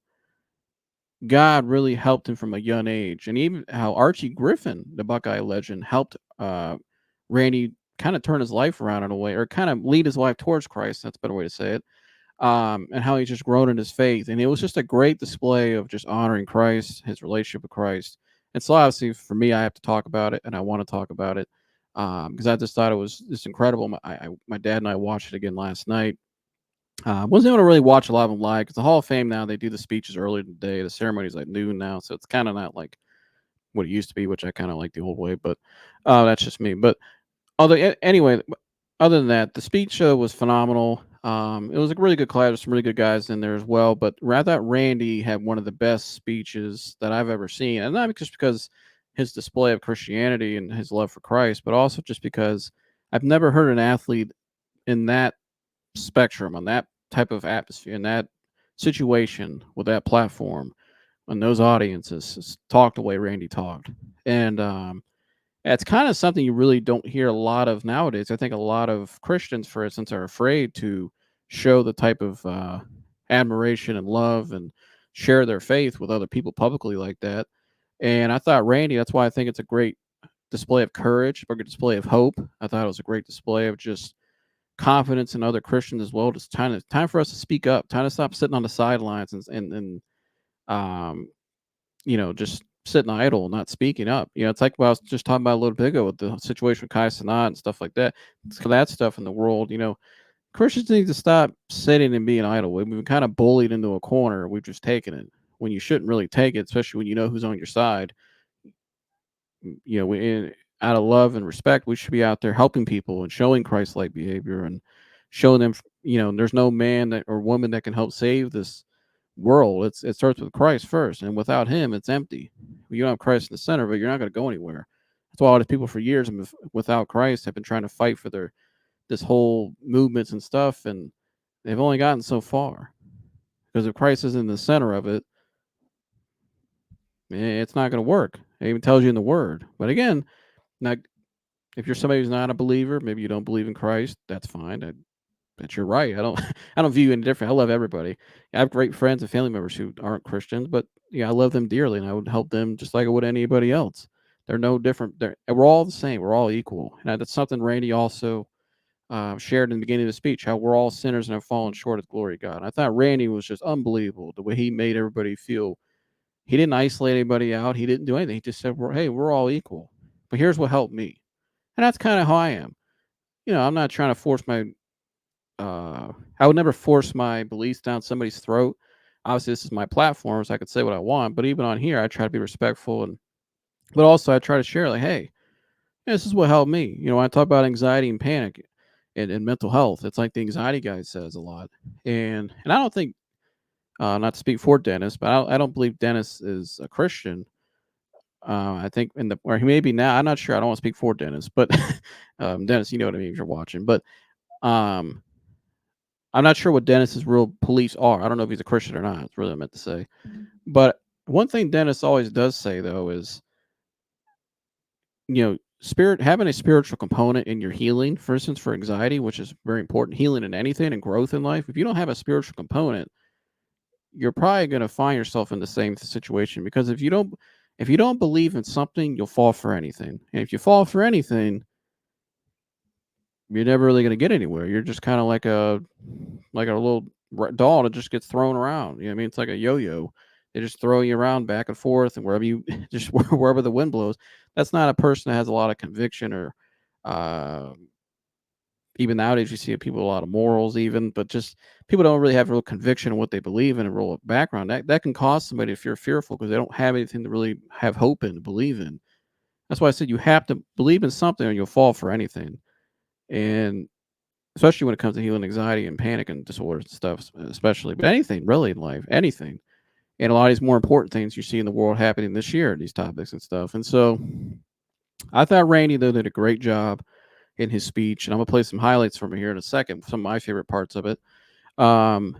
God really helped him from a young age, and even how Archie Griffin, the Buckeye legend, helped Randy kind of turn his life around in a way, or kind of lead his life towards Christ. That's a better way to say it. And how he's just grown in his faith. And it was just a great display of just honoring Christ, his relationship with Christ. And so obviously for me, I have to talk about it, and I want to talk about it because I just thought it was just incredible. My dad and I watched it again last night. Wasn't able to really watch a lot of them live because the Hall of Fame now they do the speeches early in the day. The ceremony's like noon now, so it's kind of not like what it used to be, which I kind of like the old way. But that's just me. But anyway, other than that, the speech was phenomenal. It was a really good class. There's some really good guys in there as well. But I thought Randy had one of the best speeches that I've ever seen, and not just because his display of Christianity and his love for Christ, but also just because I've never heard an athlete in that spectrum, on that type of atmosphere, in that situation, with that platform, and those audiences talk the way Randy talked, and it's kind of something you really don't hear a lot of nowadays. I think a lot of Christians, for instance, are afraid to show the type of admiration and love and share their faith with other people publicly like that. And I thought Randy, that's why I think it's a great display of courage, a good display of hope. I thought it was a great display of just confidence in other Christians as well. Just time for us to speak up, time to stop sitting on the sidelines and um, just sitting idle, not speaking up. It's like what I was just talking about a little bit ago with the situation with Kai Cenat and stuff like that. So that stuff in the world, Christians need to stop sitting and being idle. We've been kind of bullied into a corner. We've just taken it when you shouldn't really take it, especially when you know who's on your side. Out of love and respect, we should be out there helping people and showing Christ-like behavior and showing them, there's no man or woman that can help save this world. It starts with Christ first, and without Him, it's empty. You don't have Christ in the center, but you're not going to go anywhere. That's why all these people for years without Christ have been trying to fight for this whole movements and stuff, and they've only gotten so far because if Christ is in the center of it, it's not going to work. It even tells you in the Word. But again, now if you're somebody who's not a believer, maybe you don't believe in Christ, that's fine. That's your right. I don't I don't view you any different. I love everybody. I have great friends and family members who aren't Christians, but I love them dearly, and I would help them just like I would anybody else. They're no different. We're all the same. We're all equal, and that's something Randy also shared in the beginning of the speech. How we're all sinners and have fallen short of the glory of God. And I thought Randy was just unbelievable the way he made everybody feel. He didn't isolate anybody out. He didn't do anything. He just said, "Hey, we're all equal." but here's what helped me. And that's kind of how I am. I'm not trying to force my I would never force my beliefs down somebody's throat. Obviously, this is my platform, so I could say what I want. But even on here, I try to be respectful, but also I try to share, like, hey, this is what helped me. When I talk about anxiety and panic and mental health, it's like the anxiety guy says a lot. And I don't think, not to speak for Dennis, but I don't believe Dennis is a Christian. I think or he may be now. I'm not sure. I don't want to speak for Dennis, but Dennis, you know what I mean if you're watching. But um, I'm not sure what Dennis's real beliefs are. I don't know if he's a Christian or not. That's really what I meant to say. But one thing Dennis always does say though is, spirit having a spiritual component in your healing, for instance, for anxiety, which is very important, healing in anything and growth in life. If you don't have a spiritual component, you're probably going to find yourself in the same situation, because if you don't believe in something, you'll fall for anything. And if you fall for anything, you're never really going to get anywhere. You're just kind of like a little doll that just gets thrown around. You know what I mean? It's like a yo-yo. They just throw you around back and forth, and wherever you just wherever the wind blows. That's not a person that has a lot of conviction, or uh, even nowadays you see people with a lot of morals, even, but just people don't really have real conviction in what they believe in and real background. That can cause somebody to feel fearful because they don't have anything to really have hope in, to believe in. That's why I said you have to believe in something or you'll fall for anything. And especially when it comes to healing anxiety and panic and disorders and stuff, especially, but anything really in life, anything. And a lot of these more important things you see in the world happening this year, these topics and stuff. And so I thought Randy, though, did a great job in his speech. And I'm going to play some highlights from it here in a second, some of my favorite parts of it. Um,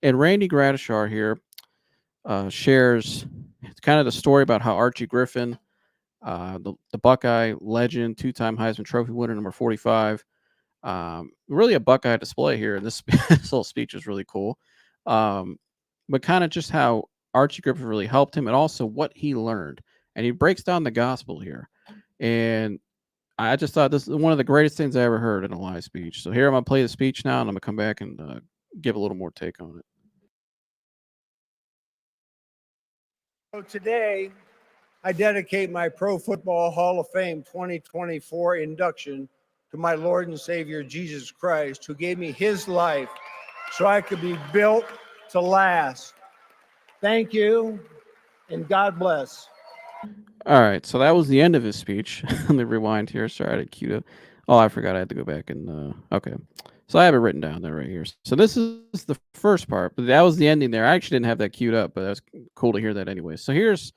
and Randy Gradishar here shares kind of the story about how Archie Griffin, the Buckeye legend, two-time Heisman Trophy winner, number 45, really a Buckeye display here. And this, this little speech is really cool. But kind of just how Archie Griffin really helped him and also what he learned. And he breaks down the gospel here. And I just thought this is one of the greatest things I ever heard in a live speech. So here I'm going to play the speech now, and I'm going to come back and give a little more take on it. So today, I dedicate my Pro Football Hall of Fame 2024 induction to my Lord and Savior, Jesus Christ, who gave me his life so I could be built to last. Thank you, and God bless. All right, so that was the end of his speech. Let me rewind here. Sorry, I had it queued up. Oh, I forgot I had to go back and okay. So I have it written down there right here. So this is the first part, but that was the ending there. I actually didn't have that queued up, but that was cool to hear that anyway. So here's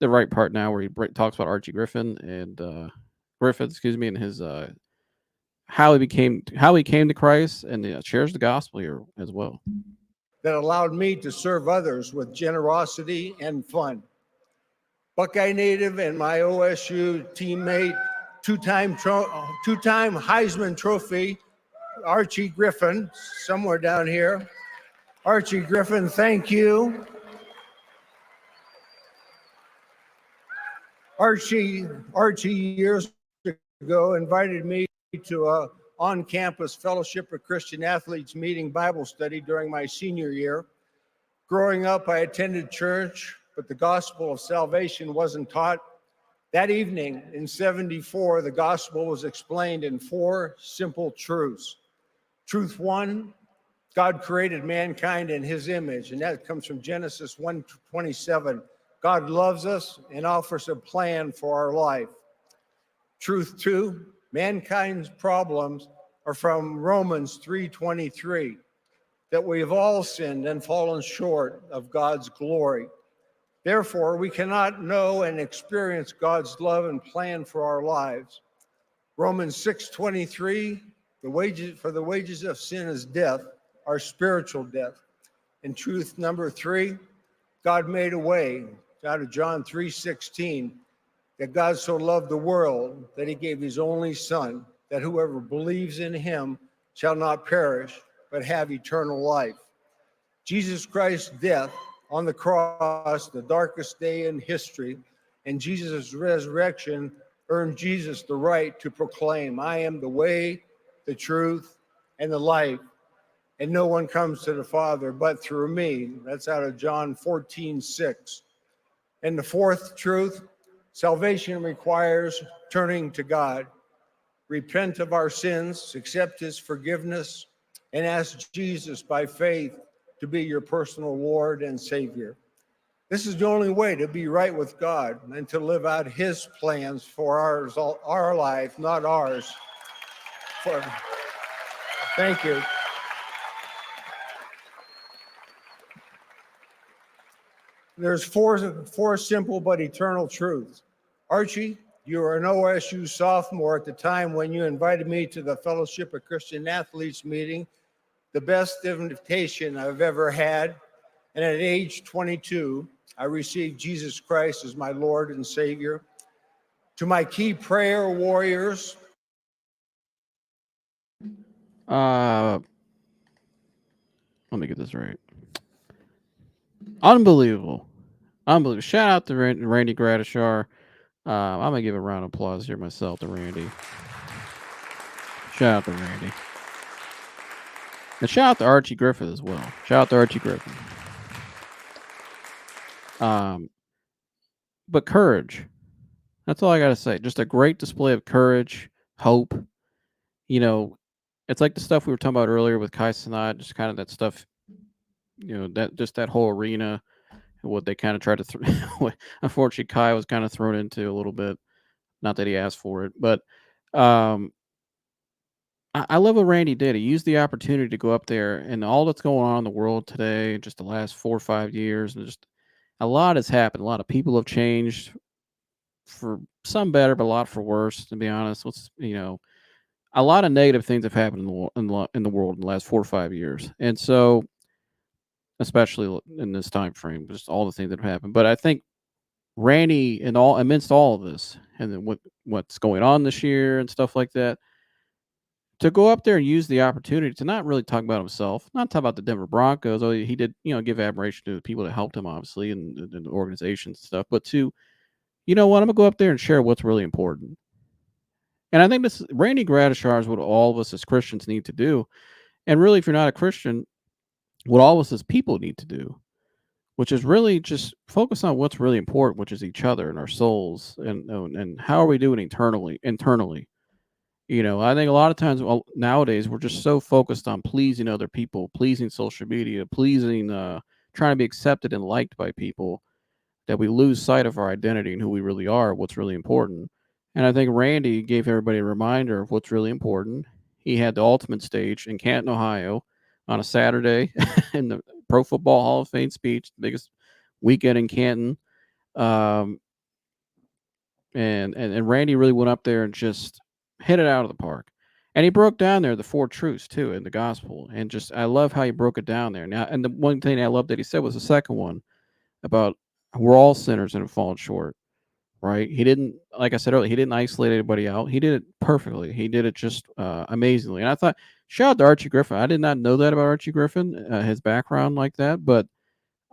the right part now, where he talks about Archie Griffin and and his how he came to Christ, and shares the gospel here as well. That allowed me to serve others with generosity and fun. Buckeye native and my OSU teammate, two-time Heisman Trophy, Archie Griffin, somewhere down here. Archie Griffin, thank you. Archie years ago invited me to a on-campus Fellowship of Christian Athletes meeting Bible study during my senior year. Growing up, I attended church, but the gospel of salvation wasn't taught. That evening in '74, the gospel was explained in 4 simple truths. Truth 1, God created mankind in his image, and that comes from Genesis 1:27. God loves us and offers a plan for our life. Truth 2, mankind's problems are from Romans 3:23, that we've all sinned and fallen short of God's glory. Therefore, we cannot know and experience God's love and plan for our lives. Romans 6:23, the wages of sin is death, our spiritual death. And truth number 3, God made a way, out of John 3:16, that God so loved the world that he gave his only son, that whoever believes in him shall not perish, but have eternal life. Jesus Christ's death on the cross, the darkest day in history, and Jesus' resurrection earned Jesus the right to proclaim, I am the way, the truth, and the life, and no one comes to the Father but through me. That's out of John 14:6. And the fourth truth, Salvation requires turning to God, repent of our sins, accept his forgiveness, and ask Jesus by faith to be your personal Lord and Savior. This is the only way to be right with God and to live out his plans for our life, not ours. Thank you. There's four simple but eternal truths. Archie, you were an OSU sophomore at the time when you invited me to the Fellowship of Christian Athletes meeting, the best invitation I've ever had. And at age 22, I received Jesus Christ as my Lord and Savior. To my key prayer warriors. Let me get this right. Unbelievable. Unbelievable. Shout out to Randy Gradishar. I'm going to give a round of applause here myself to Randy. Shout out to Randy. And shout out to Archie Griffith as well. Shout out to Archie Griffith. But courage. That's all I got to say. Just a great display of courage, hope. You know, it's like the stuff we were talking about earlier with Kai Cenat, just kind of that stuff, you know, that whole arena, what they kind of tried to unfortunately, Kai was kind of thrown into a little bit. Not that he asked for it, but I love what Randy did. He used the opportunity to go up there, and all that's going on in the world today, just the last 4 or 5 years, and just a lot has happened. A lot of people have changed, for some better, but a lot for worse. To be honest, a lot of negative things have happened in the world in the last 4 or 5 years, and so especially in this time frame, just all the things that have happened. But I think Randy, and amidst all of this, and then what's going on this year and stuff like that, to go up there and use the opportunity to not really talk about himself, not talk about the Denver Broncos, although he did, give admiration to the people that helped him, obviously, and the organizations and stuff, but to, I'm going to go up there and share what's really important. And I think Randy Gradishar is what all of us as Christians need to do. And really, if you're not a Christian, what all of us as people need to do, which is really just focus on what's really important, which is each other and our souls, and how are we doing internally. I think a lot of times nowadays we're just so focused on pleasing other people, pleasing social media, pleasing, trying to be accepted and liked by people, that we lose sight of our identity and who we really are, what's really important. And I think Randy gave everybody a reminder of what's really important. He had the ultimate stage in Canton, Ohio, on a Saturday in the Pro Football Hall of Fame speech, the biggest weekend in Canton. And Randy really went up there and just hit it out of the park. And he broke down there the 4 truths too in the gospel. And just, I love how he broke it down there. Now, and the one thing I love that he said was the second one about we're all sinners and have fallen short, right? He didn't, like I said earlier, he didn't isolate anybody out. He did it perfectly. He did it just amazingly. And I thought, shout out to Archie Griffin. I did not know that about Archie Griffin, his background like that, but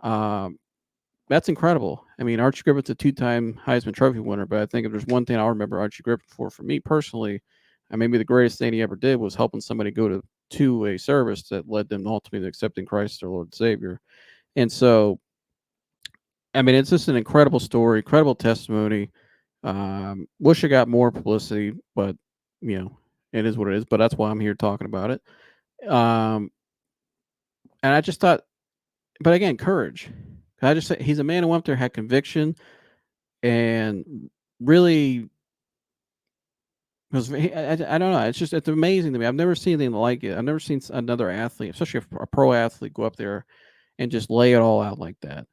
that's incredible. I mean, Archie Griffin's a 2-time Heisman Trophy winner, but I think if there's one thing I'll remember Archie Griffin for me personally, and maybe the greatest thing he ever did was helping somebody go to a service that led them ultimately to accepting Christ as their Lord and Savior. And so, I mean, it's just an incredible story, incredible testimony. Wish I got more publicity, but it is what it is. But that's why I'm here talking about it. And I just thought, but again, courage. I just say he's a man who went up there, had conviction, and really was. I don't know. It's amazing to me. I've never seen anything like it. I've never seen another athlete, especially a pro athlete, go up there and just lay it all out like that,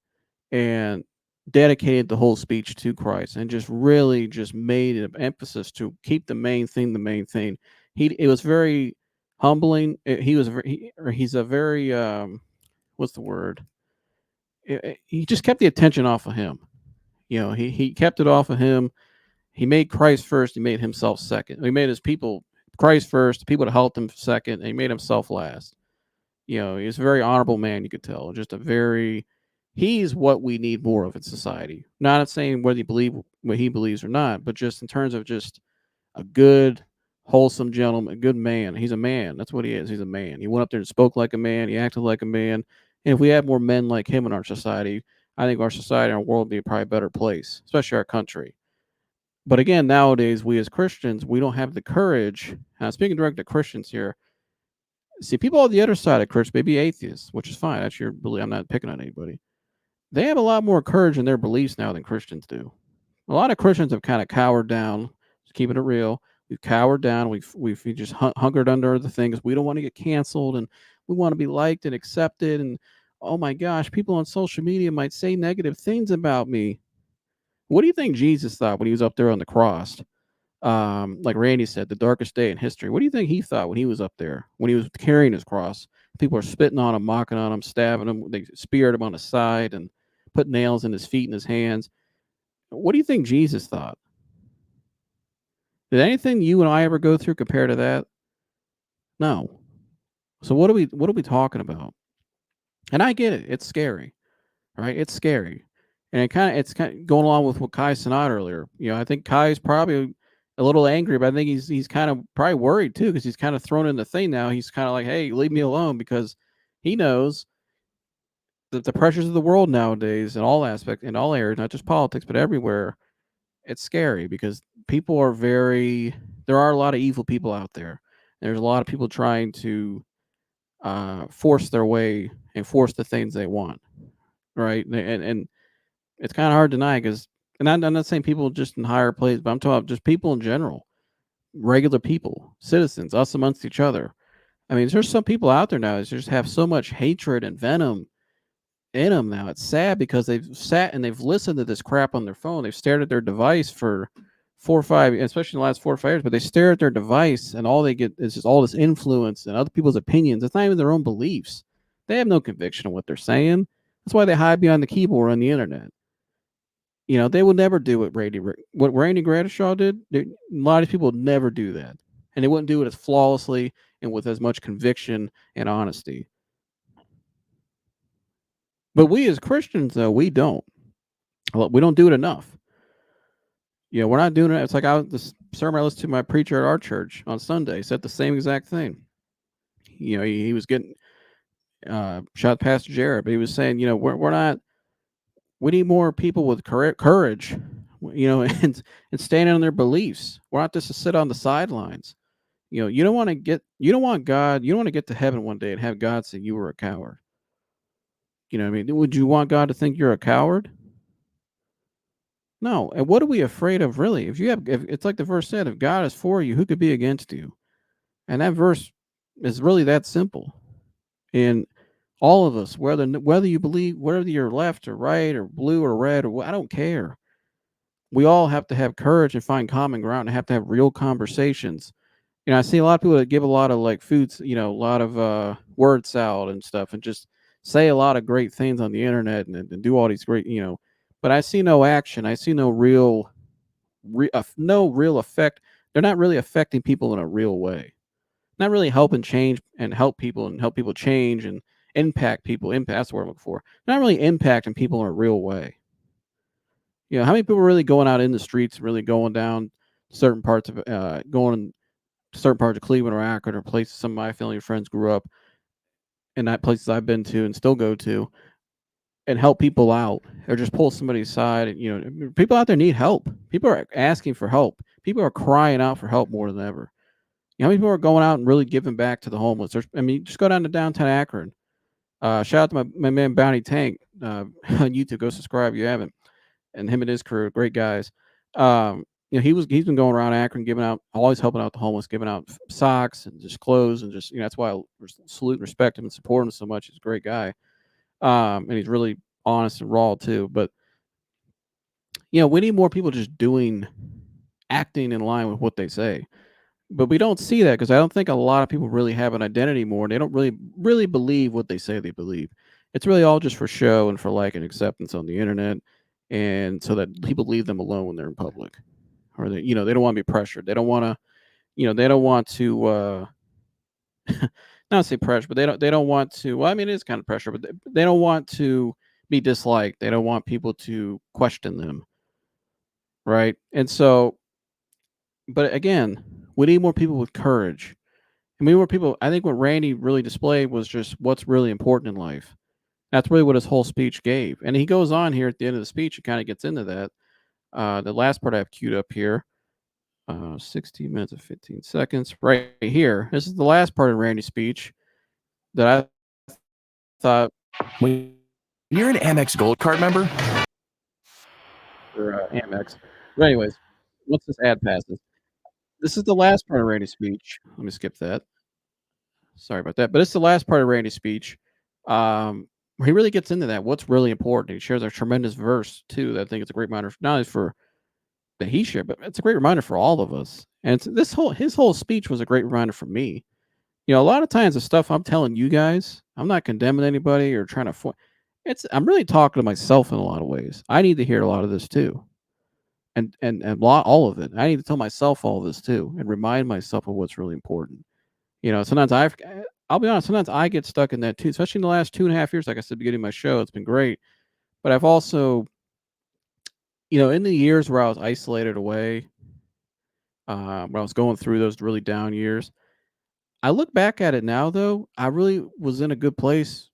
and dedicated the whole speech to Christ, and just really just made an emphasis to keep the main thing the main thing. It was very humbling. He's a very what's the word? He just kept the attention off of him. He kept it off of him. He made Christ first. He made himself second. He made his people Christ first, the people that helped him second, and he made himself last. He's a very honorable man, you could tell. He's what we need more of in society. Not saying whether you believe what he believes or not, but just in terms of just a good, wholesome gentleman, a good man. He's a man. That's what he is. He's a man. He went up there and spoke like a man. He acted like a man. And if we had more men like him in our society, I think our society and our world would be probably a better place, especially our country. But again, nowadays, we as Christians, we don't have the courage. And I'm speaking direct to Christians here. See, people on the other side of Christian, maybe atheists, which is fine. That's your belief. I'm not picking on anybody. They have a lot more courage in their beliefs now than Christians do. A lot of Christians have kind of cowered down. Just keeping it real, we've cowered down. We've just hunkered under the things. We don't want to get canceled, and we want to be liked and accepted. And oh my gosh, people on social media might say negative things about me. What do you think Jesus thought when he was up there on the cross? Like Randy said, the darkest day in history. What do you think he thought when he was up there, when he was carrying his cross? People are spitting on him, mocking on him, stabbing him. They speared him on his side and put nails in his feet and his hands. What do you think Jesus thought? Did anything you and I ever go through compare to that? No. So what are we talking about? And I get it. It's scary, right? It's scary. And it's kind of going along with what Kai Cenat earlier. I think Kai's probably a little angry, but I think he's kind of probably worried too, because he's kind of thrown in the thing now. He's kind of like, hey, leave me alone, because he knows that the pressures of the world nowadays in all aspects, in all areas, not just politics, but everywhere, it's scary because people are there are a lot of evil people out there. There's a lot of people trying to force their way and force the things they want, right? And it's kind of hard to deny, because, and I'm not saying people just in higher places, but I'm talking about just people in general, regular people, citizens, us amongst each other. I mean, there's some people out there now that just have so much hatred and venom in them now. It's sad because they've sat and they've listened to this crap on their phone. They've stared at their device for 4 or 5, especially in the last 4 or 5 years, but they stare at their device and all they get is just all this influence and other people's opinions. It's not even their own beliefs. They have no conviction of what they're saying. That's why they hide behind the keyboard on the internet. They would never do what Randy Gradishar did. A lot of people would never do that. And they wouldn't do it as flawlessly and with as much conviction and honesty. But we as Christians, though, we don't. We don't do it enough. We're not doing it. It's like the sermon I listened to my preacher at our church on Sunday said the same exact thing. He was getting shot Pastor Jared, but he was saying, we're not. We need more people with courage, and standing on their beliefs. We're not just to sit on the sidelines. You don't want to get to heaven one day and have God say you were a coward. What I mean? Would you want God to think you're a coward? No. And what are we afraid of, really? If it's like the verse said, if God is for you, who could be against you? And that verse is really that simple. And all of us, whether you believe, whether you're left or right or blue or red, I don't care. We all have to have courage and find common ground and have to have real conversations. I see a lot of people that give a lot of like foods, a lot of word salad and stuff, and just say a lot of great things on the internet and do all these great, but I see no action. I see no real effect. They're not really affecting people in a real way. Not really helping change and help people change and impact people. That's the word I'm looking for. Not really impacting people in a real way. How many people are really going out in the streets, really going down certain parts of going to certain parts of Cleveland or Akron or places some of my family and friends grew up, and that places I've been to and still go to, and help people out, or just pull somebody aside. And, people out there need help. People are asking for help. People are crying out for help more than ever. How many people are going out and really giving back to the homeless? Just go down to downtown Akron. Shout out to my man Bounty Tank on YouTube. Go subscribe if you haven't. And him and his crew, great guys. He's been going around Akron, giving out, always helping out the homeless, giving out socks and just clothes, and just that's why I salute and respect him and support him so much. He's a great guy, and he's really honest and raw too. But we need more people just acting in line with what they say. But we don't see that because I don't think a lot of people really have an identity more. They don't really believe what they say they believe. It's really all just for show and for like and acceptance on the internet, and so that people leave them alone when they're in public, or they don't want to be pressured. They don't want to, they don't want to not say pressure, but they don't want to. Well, I mean, it is kind of pressure, but they don't want to be disliked. They don't want people to question them, right? And so, but again, we need more people with courage. And we need more people. I think what Randy really displayed was just what's really important in life. That's really what his whole speech gave. And he goes on here at the end of the speech and kind of gets into that. The last part I have queued up here. 16 minutes and 15 seconds. Right here. This is the last part of Randy's speech that I thought. When you're an Amex Gold Card member, For Amex. But anyways, once this ad passes, this is the last part of Randy's speech. Let me skip that. Sorry about that. But it's the last part of Randy's speech. Where he really gets into that. What's really important. He shares a tremendous verse too. That I think it's a great reminder, not only for that he shared, but it's a great reminder for all of us. And his whole speech was a great reminder for me. A lot of times the stuff I'm telling you guys, I'm not condemning anybody or trying to. I'm really talking to myself in a lot of ways. I need to hear a lot of this too, and all of it. I need to tell myself all of this too, and remind myself of what's really important. Sometimes I'll be honest. Sometimes I get stuck in that too, especially in the last 2.5 years. Like I said, beginning of my show, it's been great, but I've also, in the years where I was isolated away, where I was going through those really down years. I look back at it now, though, I really was in a good place.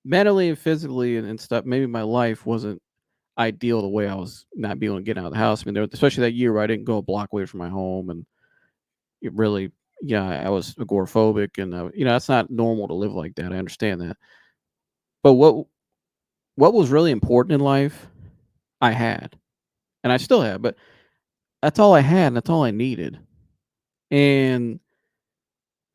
Mentally and physically and stuff. Maybe my life wasn't ideal the way I was not being able to get out of the house. I mean, especially that year where I didn't go a block away from my home, and it really, I was agoraphobic, and that's not normal to live like that. I understand that, but what was really important in life, I had, and I still have, but that's all I had, and that's all I needed, and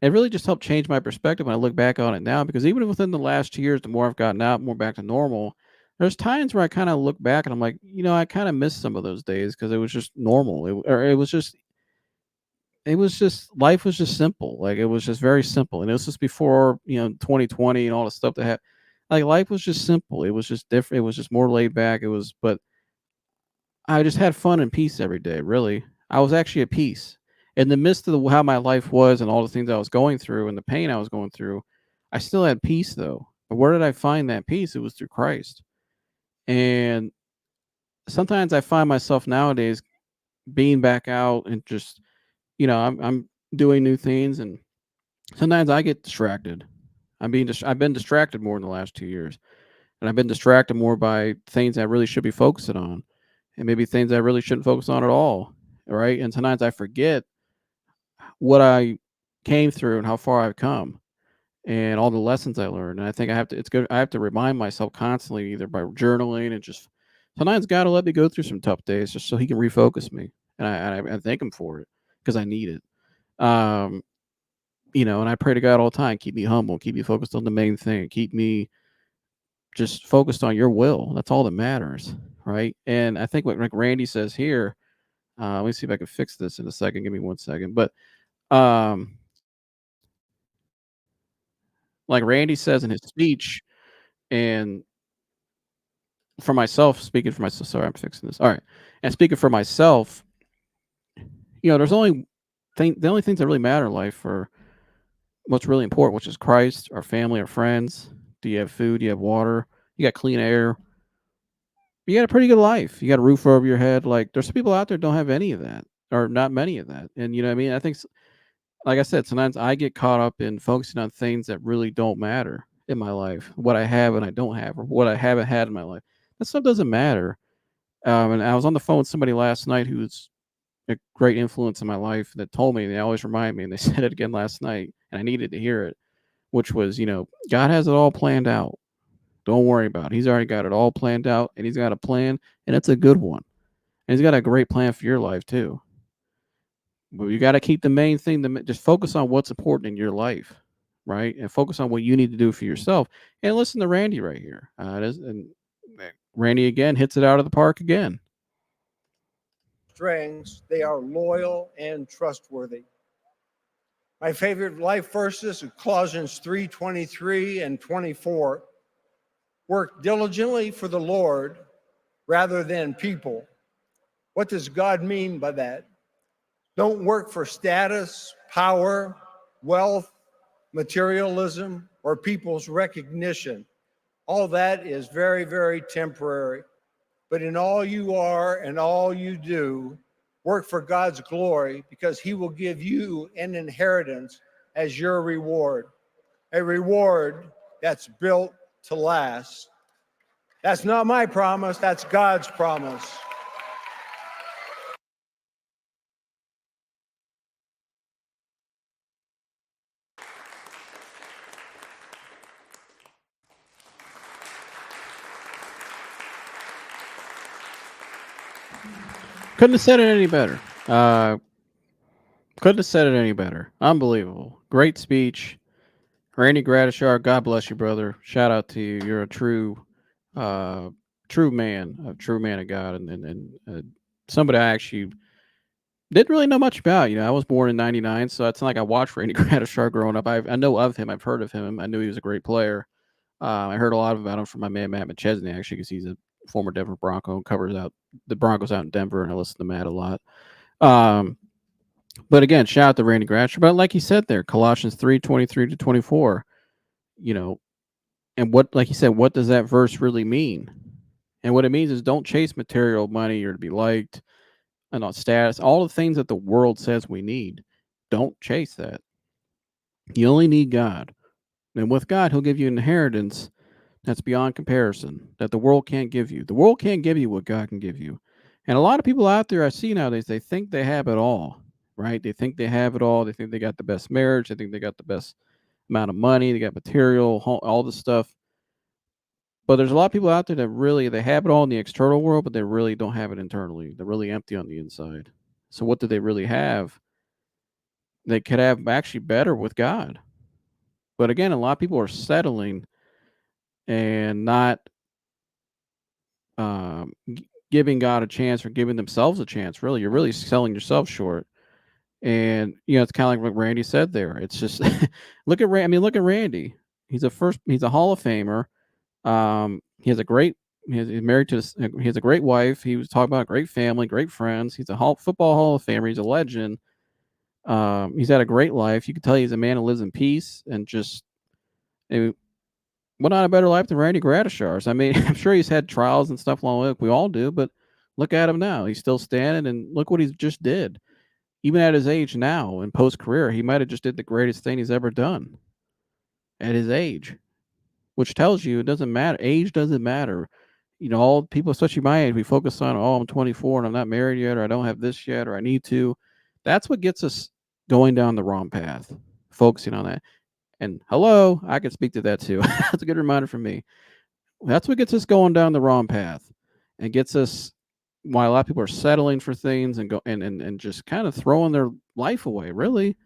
it really just helped change my perspective when I look back on it now, because even within the last 2 years, the more I've gotten out, more back to normal, there's times where I kind of look back and I'm like, I kind of miss some of those days because it was just normal. It was just life was just simple. Like, it was just very simple. And it was just before, 2020 and all the stuff that had, like, life was just simple. It was just different. It was just more laid back. But I just had fun and peace every day, really. I was actually at peace. In the midst of how my life was and all the things I was going through and the pain I was going through, I still had peace, though. But where did I find that peace? It was through Christ. And sometimes I find myself nowadays being back out and just, I'm doing new things, and sometimes I get distracted. I've been distracted more in the last 2 years, and I've been distracted more by things I really should be focusing on, and maybe things I really shouldn't focus on at all. Right. And sometimes I forget what I came through and how far I've come and all the lessons I learned. And I think it's good. I have to remind myself constantly, either by journaling and just sometimes God will let me go through some tough days just so he can refocus me. And I thank him for it because I need it. And I pray to God all the time, keep me humble, keep me focused on the main thing, keep me just focused on your will. That's all that matters. Right. And I think what like Randy says here, let me see if I can fix this in a second. Give me 1 second. But um, like Randy says in his speech, and for myself, speaking for myself, sorry, I'm fixing this. All right. And speaking for myself, there's the only things that really matter in life are what's really important, which is Christ, our family, our friends. Do you have food? Do you have water? You got clean air. You got a pretty good life. You got a roof over your head. Like, there's some people out there don't have any of that, or not many of that. And you know what I mean? I think, like I said, sometimes I get caught up in focusing on things that really don't matter in my life, what I have and I don't have, or what I haven't had in my life. That stuff doesn't matter. And I was on the phone with somebody last night who's a great influence in my life that told me, they always remind me, and they said it again last night, and I needed to hear it, which was, God has it all planned out. Don't worry about it. He's already got it all planned out, and he's got a plan, and it's a good one. And he's got a great plan for your life too. But you got to keep the main thing, just focus on what's important in your life, right? And focus on what you need to do for yourself. And listen to Randy right here. And Randy again hits it out of the park again. Strings, they are loyal and trustworthy. My favorite life verses are Colossians 3:23 and 24. Work diligently for the Lord rather than people. What does God mean by that? Don't work for status, power, wealth, materialism, or people's recognition. All that is very, very temporary. But in all you are and all you do, work for God's glory, because he will give you an inheritance as your reward, a reward that's built to last. That's not my promise, that's God's promise. Couldn't have said it any better. Couldn't have said it any better. Unbelievable. Great speech. Randy Gradishar, God bless you, brother. Shout out to you. You're a true man of God, and somebody I actually didn't really know much about. I was born in '99, so it's not like I watched Randy Gradishar growing up. I know of him. I've heard of him. I knew he was a great player. I heard a lot about him from my man Matt McChesney, actually, because he's a former Denver Bronco and covers out the Broncos out in Denver, and I listen to Matt a lot. But again, shout out to Randy Gradishar. But like he said there, Colossians 3:23-24, and what, like he said, what does that verse really mean? And what it means is don't chase material, money, or to be liked, and all status, all the things that the world says we need. Don't chase that. You only need God. And with God, he'll give you an inheritance that's beyond comparison, that the world can't give you. The world can't give you what God can give you. And a lot of people out there I see nowadays, they think they have it all, right? They think they have it all. They think they got the best marriage. They think they got the best amount of money. They got material, all this stuff. But there's a lot of people out there that really, they have it all in the external world, but they really don't have it internally. They're really empty on the inside. So what do they really have? They could have actually better with God. But again, a lot of people are settling and not giving God a chance or giving themselves a chance. Really, you're really selling yourself short. And it's kind of like what Randy said there. It's just look at Randy. He's a Hall of Famer. He has a great. He's married to. He has a great wife. He was talking about a great family, great friends. He's a football Hall of Famer. He's a legend. He's had a great life. You can tell he's a man who lives in peace and just. What not a better life than Randy Gradishar's? I mean, I'm sure he's had trials and stuff along the way. We all do, but look at him now. He's still standing, and look what he's just did. Even at his age now, in post-career, he might have just did the greatest thing he's ever done at his age, which tells you it doesn't matter. Age doesn't matter. All people, especially my age, we focus on, I'm 24 and I'm not married yet, or I don't have this yet, or I need to. That's what gets us going down the wrong path, focusing on that. And hello, I can speak to that too. That's a good reminder for me. That's what gets us going down the wrong path and gets us why a lot of people are settling for things and go and just kind of throwing their life away, really.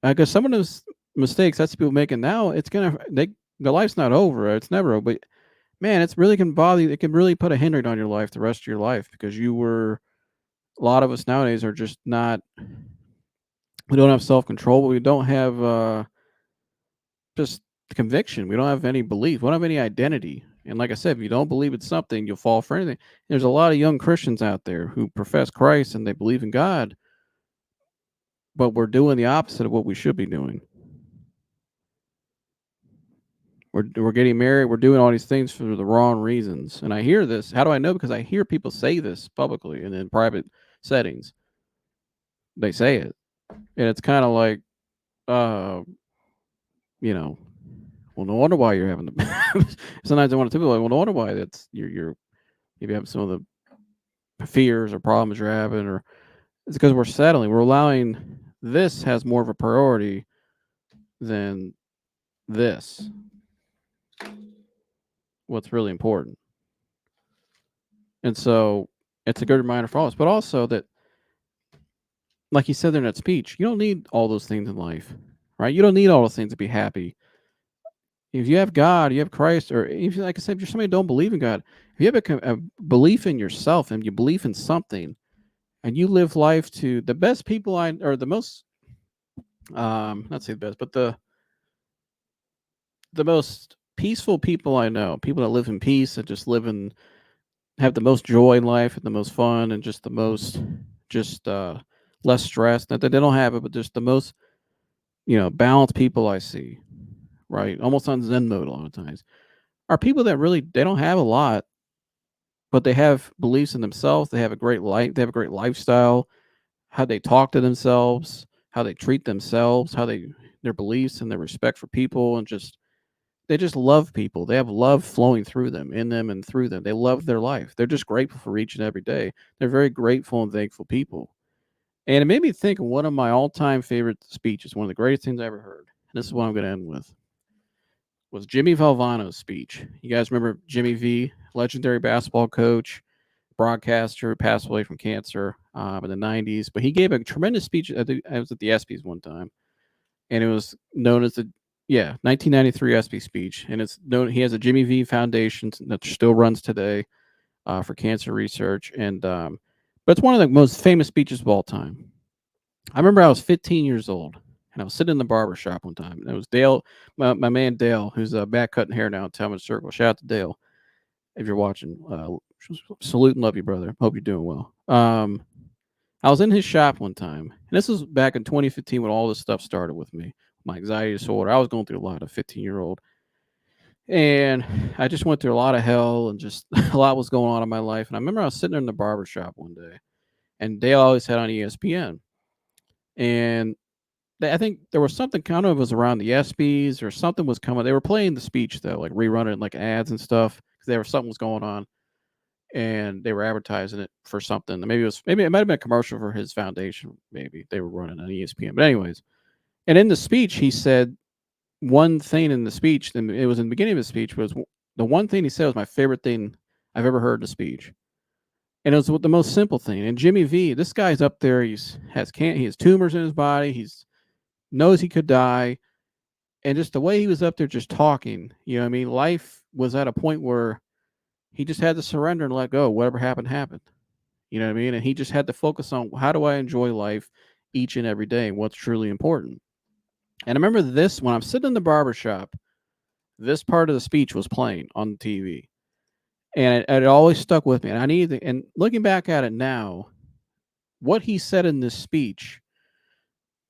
Because some of those mistakes that's people making now, their life's not over. It's never over. But man, it's really can bother you. It can really put a hindrance on your life the rest of your life because a lot of us nowadays are just not, we don't have self-control, but we don't have just conviction. We don't have any belief. We don't have any identity. And like I said, if you don't believe in something, you'll fall for anything. There's a lot of young Christians out there who profess Christ and they believe in God, but we're doing the opposite of what we should be doing. We're getting married. We're doing all these things for the wrong reasons. And I hear this. How do I know? Because I hear people say this publicly and in private settings. They say it. And it's kind of like, well, no wonder why you're having the. Sometimes I want to tell people, like, well, no wonder why that's you're maybe having some of the fears or problems you're having, or it's because we're settling. We're allowing this has more of a priority than this. What's really important, and so it's a good reminder for all of us. But also that, like he said there in that speech, you don't need all those things in life, right? You don't need all those things to be happy. If you have God, you have Christ, or if, like I said, if you're somebody who don't believe in God, if you have a belief in yourself and you believe in something, and you live life to the best people or the most, not say the best, but the most peaceful people I know, people that live in peace and just have the most joy in life and the most fun and just the most, less stress. Not that they don't have it, but just the most, balanced people I see, right? Almost on Zen mode a lot of times. Are people that really they don't have a lot, but they have beliefs in themselves. They have a great life. They have a great lifestyle. How they talk to themselves, how they treat themselves, their beliefs and their respect for people, and just they just love people. They have love flowing through them, in them, and through them. They love their life. They're just grateful for each and every day. They're very grateful and thankful people. And it made me think of one of my all-time favorite speeches, one of the greatest things I ever heard. And this is what I'm going to end with. Was Jimmy Valvano's speech. You guys remember Jimmy V, legendary basketball coach, broadcaster, passed away from cancer in the 90s. But he gave a tremendous speech. I was at the ESPYs one time, and it was known as the 1993 ESPY speech. And it's known, he has a Jimmy V Foundation that still runs today for cancer research. And but it's one of the most famous speeches of all time. I remember I was 15 years old, and I was sitting in the barber shop one time. And it was Dale, my man Dale, who's back cutting hair now in Talmadge Circle. Shout out to Dale if you're watching. Salute and love you, brother. Hope you're doing well. I was in his shop one time, and this was back in 2015 when all this stuff started with me. My anxiety disorder. I was going through a lot of 15-year-old. And I just went through a lot of hell, and just a lot was going on in my life. And I remember I was sitting there in the barber shop one day, and Dale always had on ESPN. And I think there was something kind of was around the ESPYs or something was coming. They were playing the speech though, like rerunning like ads and stuff because there was something was going on, and they were advertising it for something. Maybe it might have been a commercial for his foundation. Maybe they were running on ESPN. But anyways, and in the speech he said one thing in the speech. And it was in the beginning of his speech was the one thing he said was my favorite thing I've ever heard in a speech. And it was the most simple thing. And Jimmy V, this guy's up there. He has tumors in his body. He's knows he could die. And just the way he was up there just talking, you know what I mean? Life was at a point where he just had to surrender and let go. Whatever happened, happened. You know what I mean? And he just had to focus on how do I enjoy life each and every day and what's truly important. And I remember this when I'm sitting in the barber shop, this part of the speech was playing on the TV. And it always stuck with me. And looking back at it now, what he said in this speech,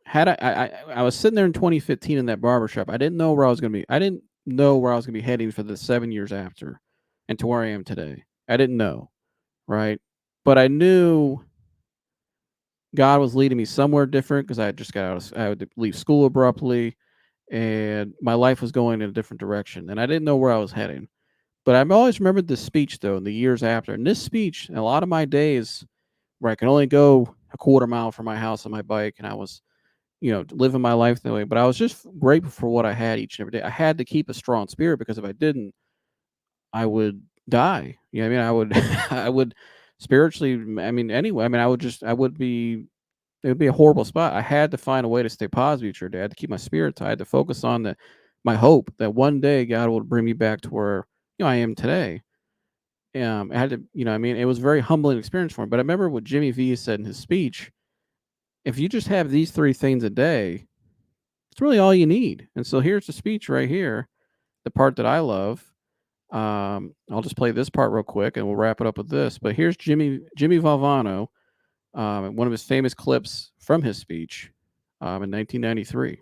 I was sitting there in 2015 in that barbershop. I didn't know where I was going to be. I didn't know where I was going to be heading for the 7 years after and to where I am today. I didn't know, right? But I knew God was leading me somewhere different because I had just I had to leave school abruptly, and my life was going in a different direction. And I didn't know where I was heading. But I've always remembered this speech, though, in the years after. And this speech, a lot of my days where I could only go a quarter mile from my house on my bike, and I was, living my life that way. But I was just grateful for what I had each and every day. I had to keep a strong spirit because if I didn't, I would die. You know what I mean? I would, I would spiritually, anyway, it would be a horrible spot. I had to find a way to stay positive each day. I had to keep my spirits high. I had to focus on my hope that one day God will bring me back to where, I am today. I had to, it was a very humbling experience for me. But I remember what Jimmy V said in his speech. If you just have these three things a day, it's really all you need. And so here's the speech right here, the part that I love. I'll just play this part real quick and we'll wrap it up with this. But here's Jimmy Valvano, one of his famous clips from his speech in 1993.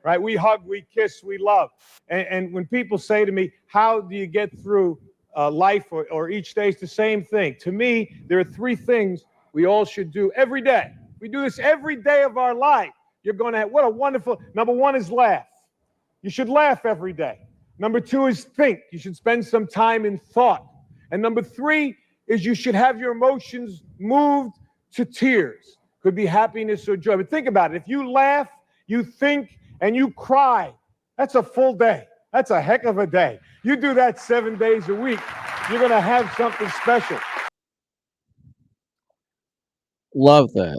Right? We hug, we kiss, we love. And when people say to me, how do you get through life or each day? It's the same thing. To me, there are three things we all should do every day. We do this every day of our life. You're going to have, what a wonderful, number one is laugh. You should laugh every day. Number two is think. You should spend some time in thought. And number three is you should have your emotions moved to tears. Could be happiness or joy. But think about it. If you laugh, you think, and you cry, that's a full day. That's a heck of a day. You do that 7 days a week, you're going to have something special. Love that.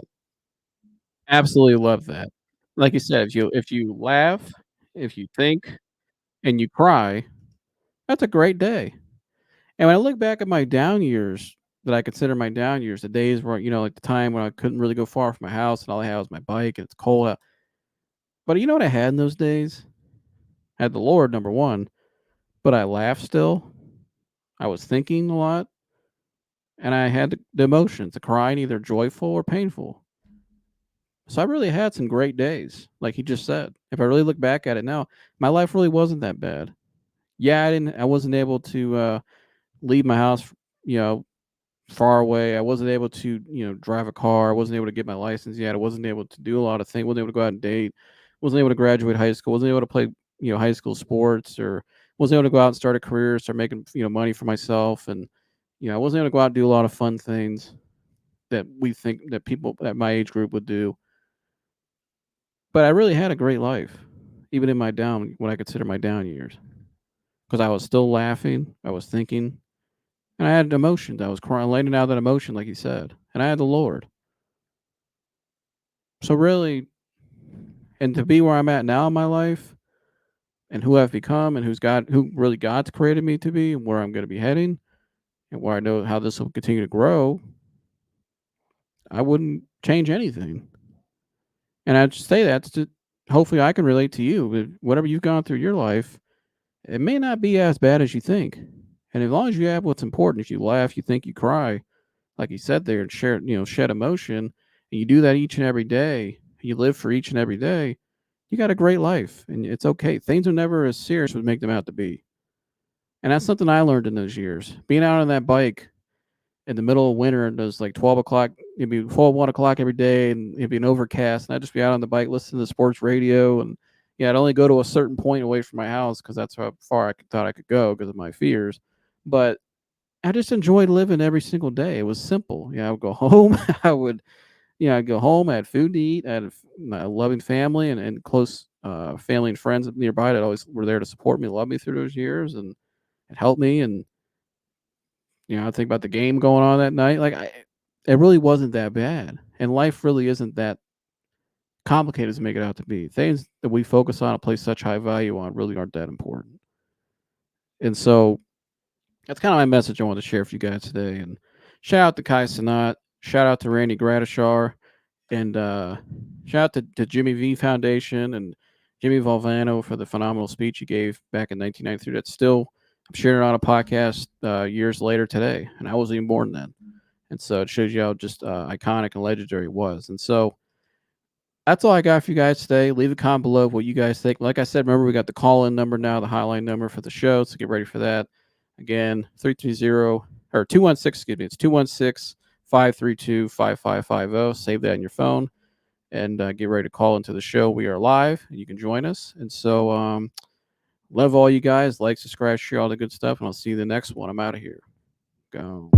Absolutely love that. Like you said, if you laugh, if you think, and you cry, that's a great day. And when I look back at my down years, that I consider my down years, the days where, like the time when I couldn't really go far from my house and all I had was my bike and it's cold out. But you know what I had in those days? I had the Lord, number one, but I laughed still. I was thinking a lot, and I had the emotions, the crying, either joyful or painful. So I really had some great days, like he just said. If I really look back at it now, my life really wasn't that bad. Yeah, I wasn't able to leave my house, far away. I wasn't able to, drive a car. I wasn't able to get my license yet. I wasn't able to do a lot of things. Wasn't able to go out and date. Wasn't able to graduate high school. Wasn't able to play, high school sports or wasn't able to go out and start a career, start making money for myself, and I wasn't able to go out and do a lot of fun things that we think that people at my age group would do. But I really had a great life, even in my what I consider my down years, because I was still laughing, I was thinking, and I had emotions. I was crying, letting out that emotion, like you said, and I had the Lord. So really, and to be where I'm at now in my life, and who I've become, and who really God's created me to be, and where I'm going to be heading, and where I know how this will continue to grow, I wouldn't change anything. And I'd say that to hopefully I can relate to you. Whatever you've gone through your life, it may not be as bad as you think. And as long as you have what's important, if you laugh, you think, you cry, like you said there, and shed emotion, and you do that each and every day, you live for each and every day, you got a great life, and it's okay. Things are never as serious as we make them out to be. And that's something I learned in those years. Being out on that bike in the middle of winter, and it was like 12 o'clock, it'd be 12, 1 o'clock every day, and it'd be an overcast, and I'd just be out on the bike listening to sports radio, and I'd only go to a certain point away from my house because that's how far thought I could go because of my fears. But I just enjoyed living every single day. It was simple. I would go home. I'd go home. I had food to eat. I had a loving family and close family and friends nearby that always were there to support me, love me through those years, and help me. And I think about the game going on that night. It really wasn't that bad, and life really isn't that complicated to make it out to be. Things that we focus on and place such high value on really aren't that important. And so that's kind of my message I want to share with you guys today. And shout out to Kai Cenat, shout out to Randy Gradishar, and shout out to Jimmy V Foundation and Jimmy Valvano for the phenomenal speech he gave back in 1993. That's still, I'm sharing it on a podcast years later today, and I wasn't even born then. And so it shows you how just iconic and legendary it was. And so that's all I got for you guys today. Leave a comment below of what you guys think. Like I said, remember, we got the call-in number now, the hotline number for the show, so get ready for that. Again, 216, excuse me, it's 216-532-5550. Save that in your phone and get ready to call into the show. We are live, and you can join us. And so love all you guys. Like, subscribe, share all the good stuff, and I'll see you in the next one. I'm out of here. Go.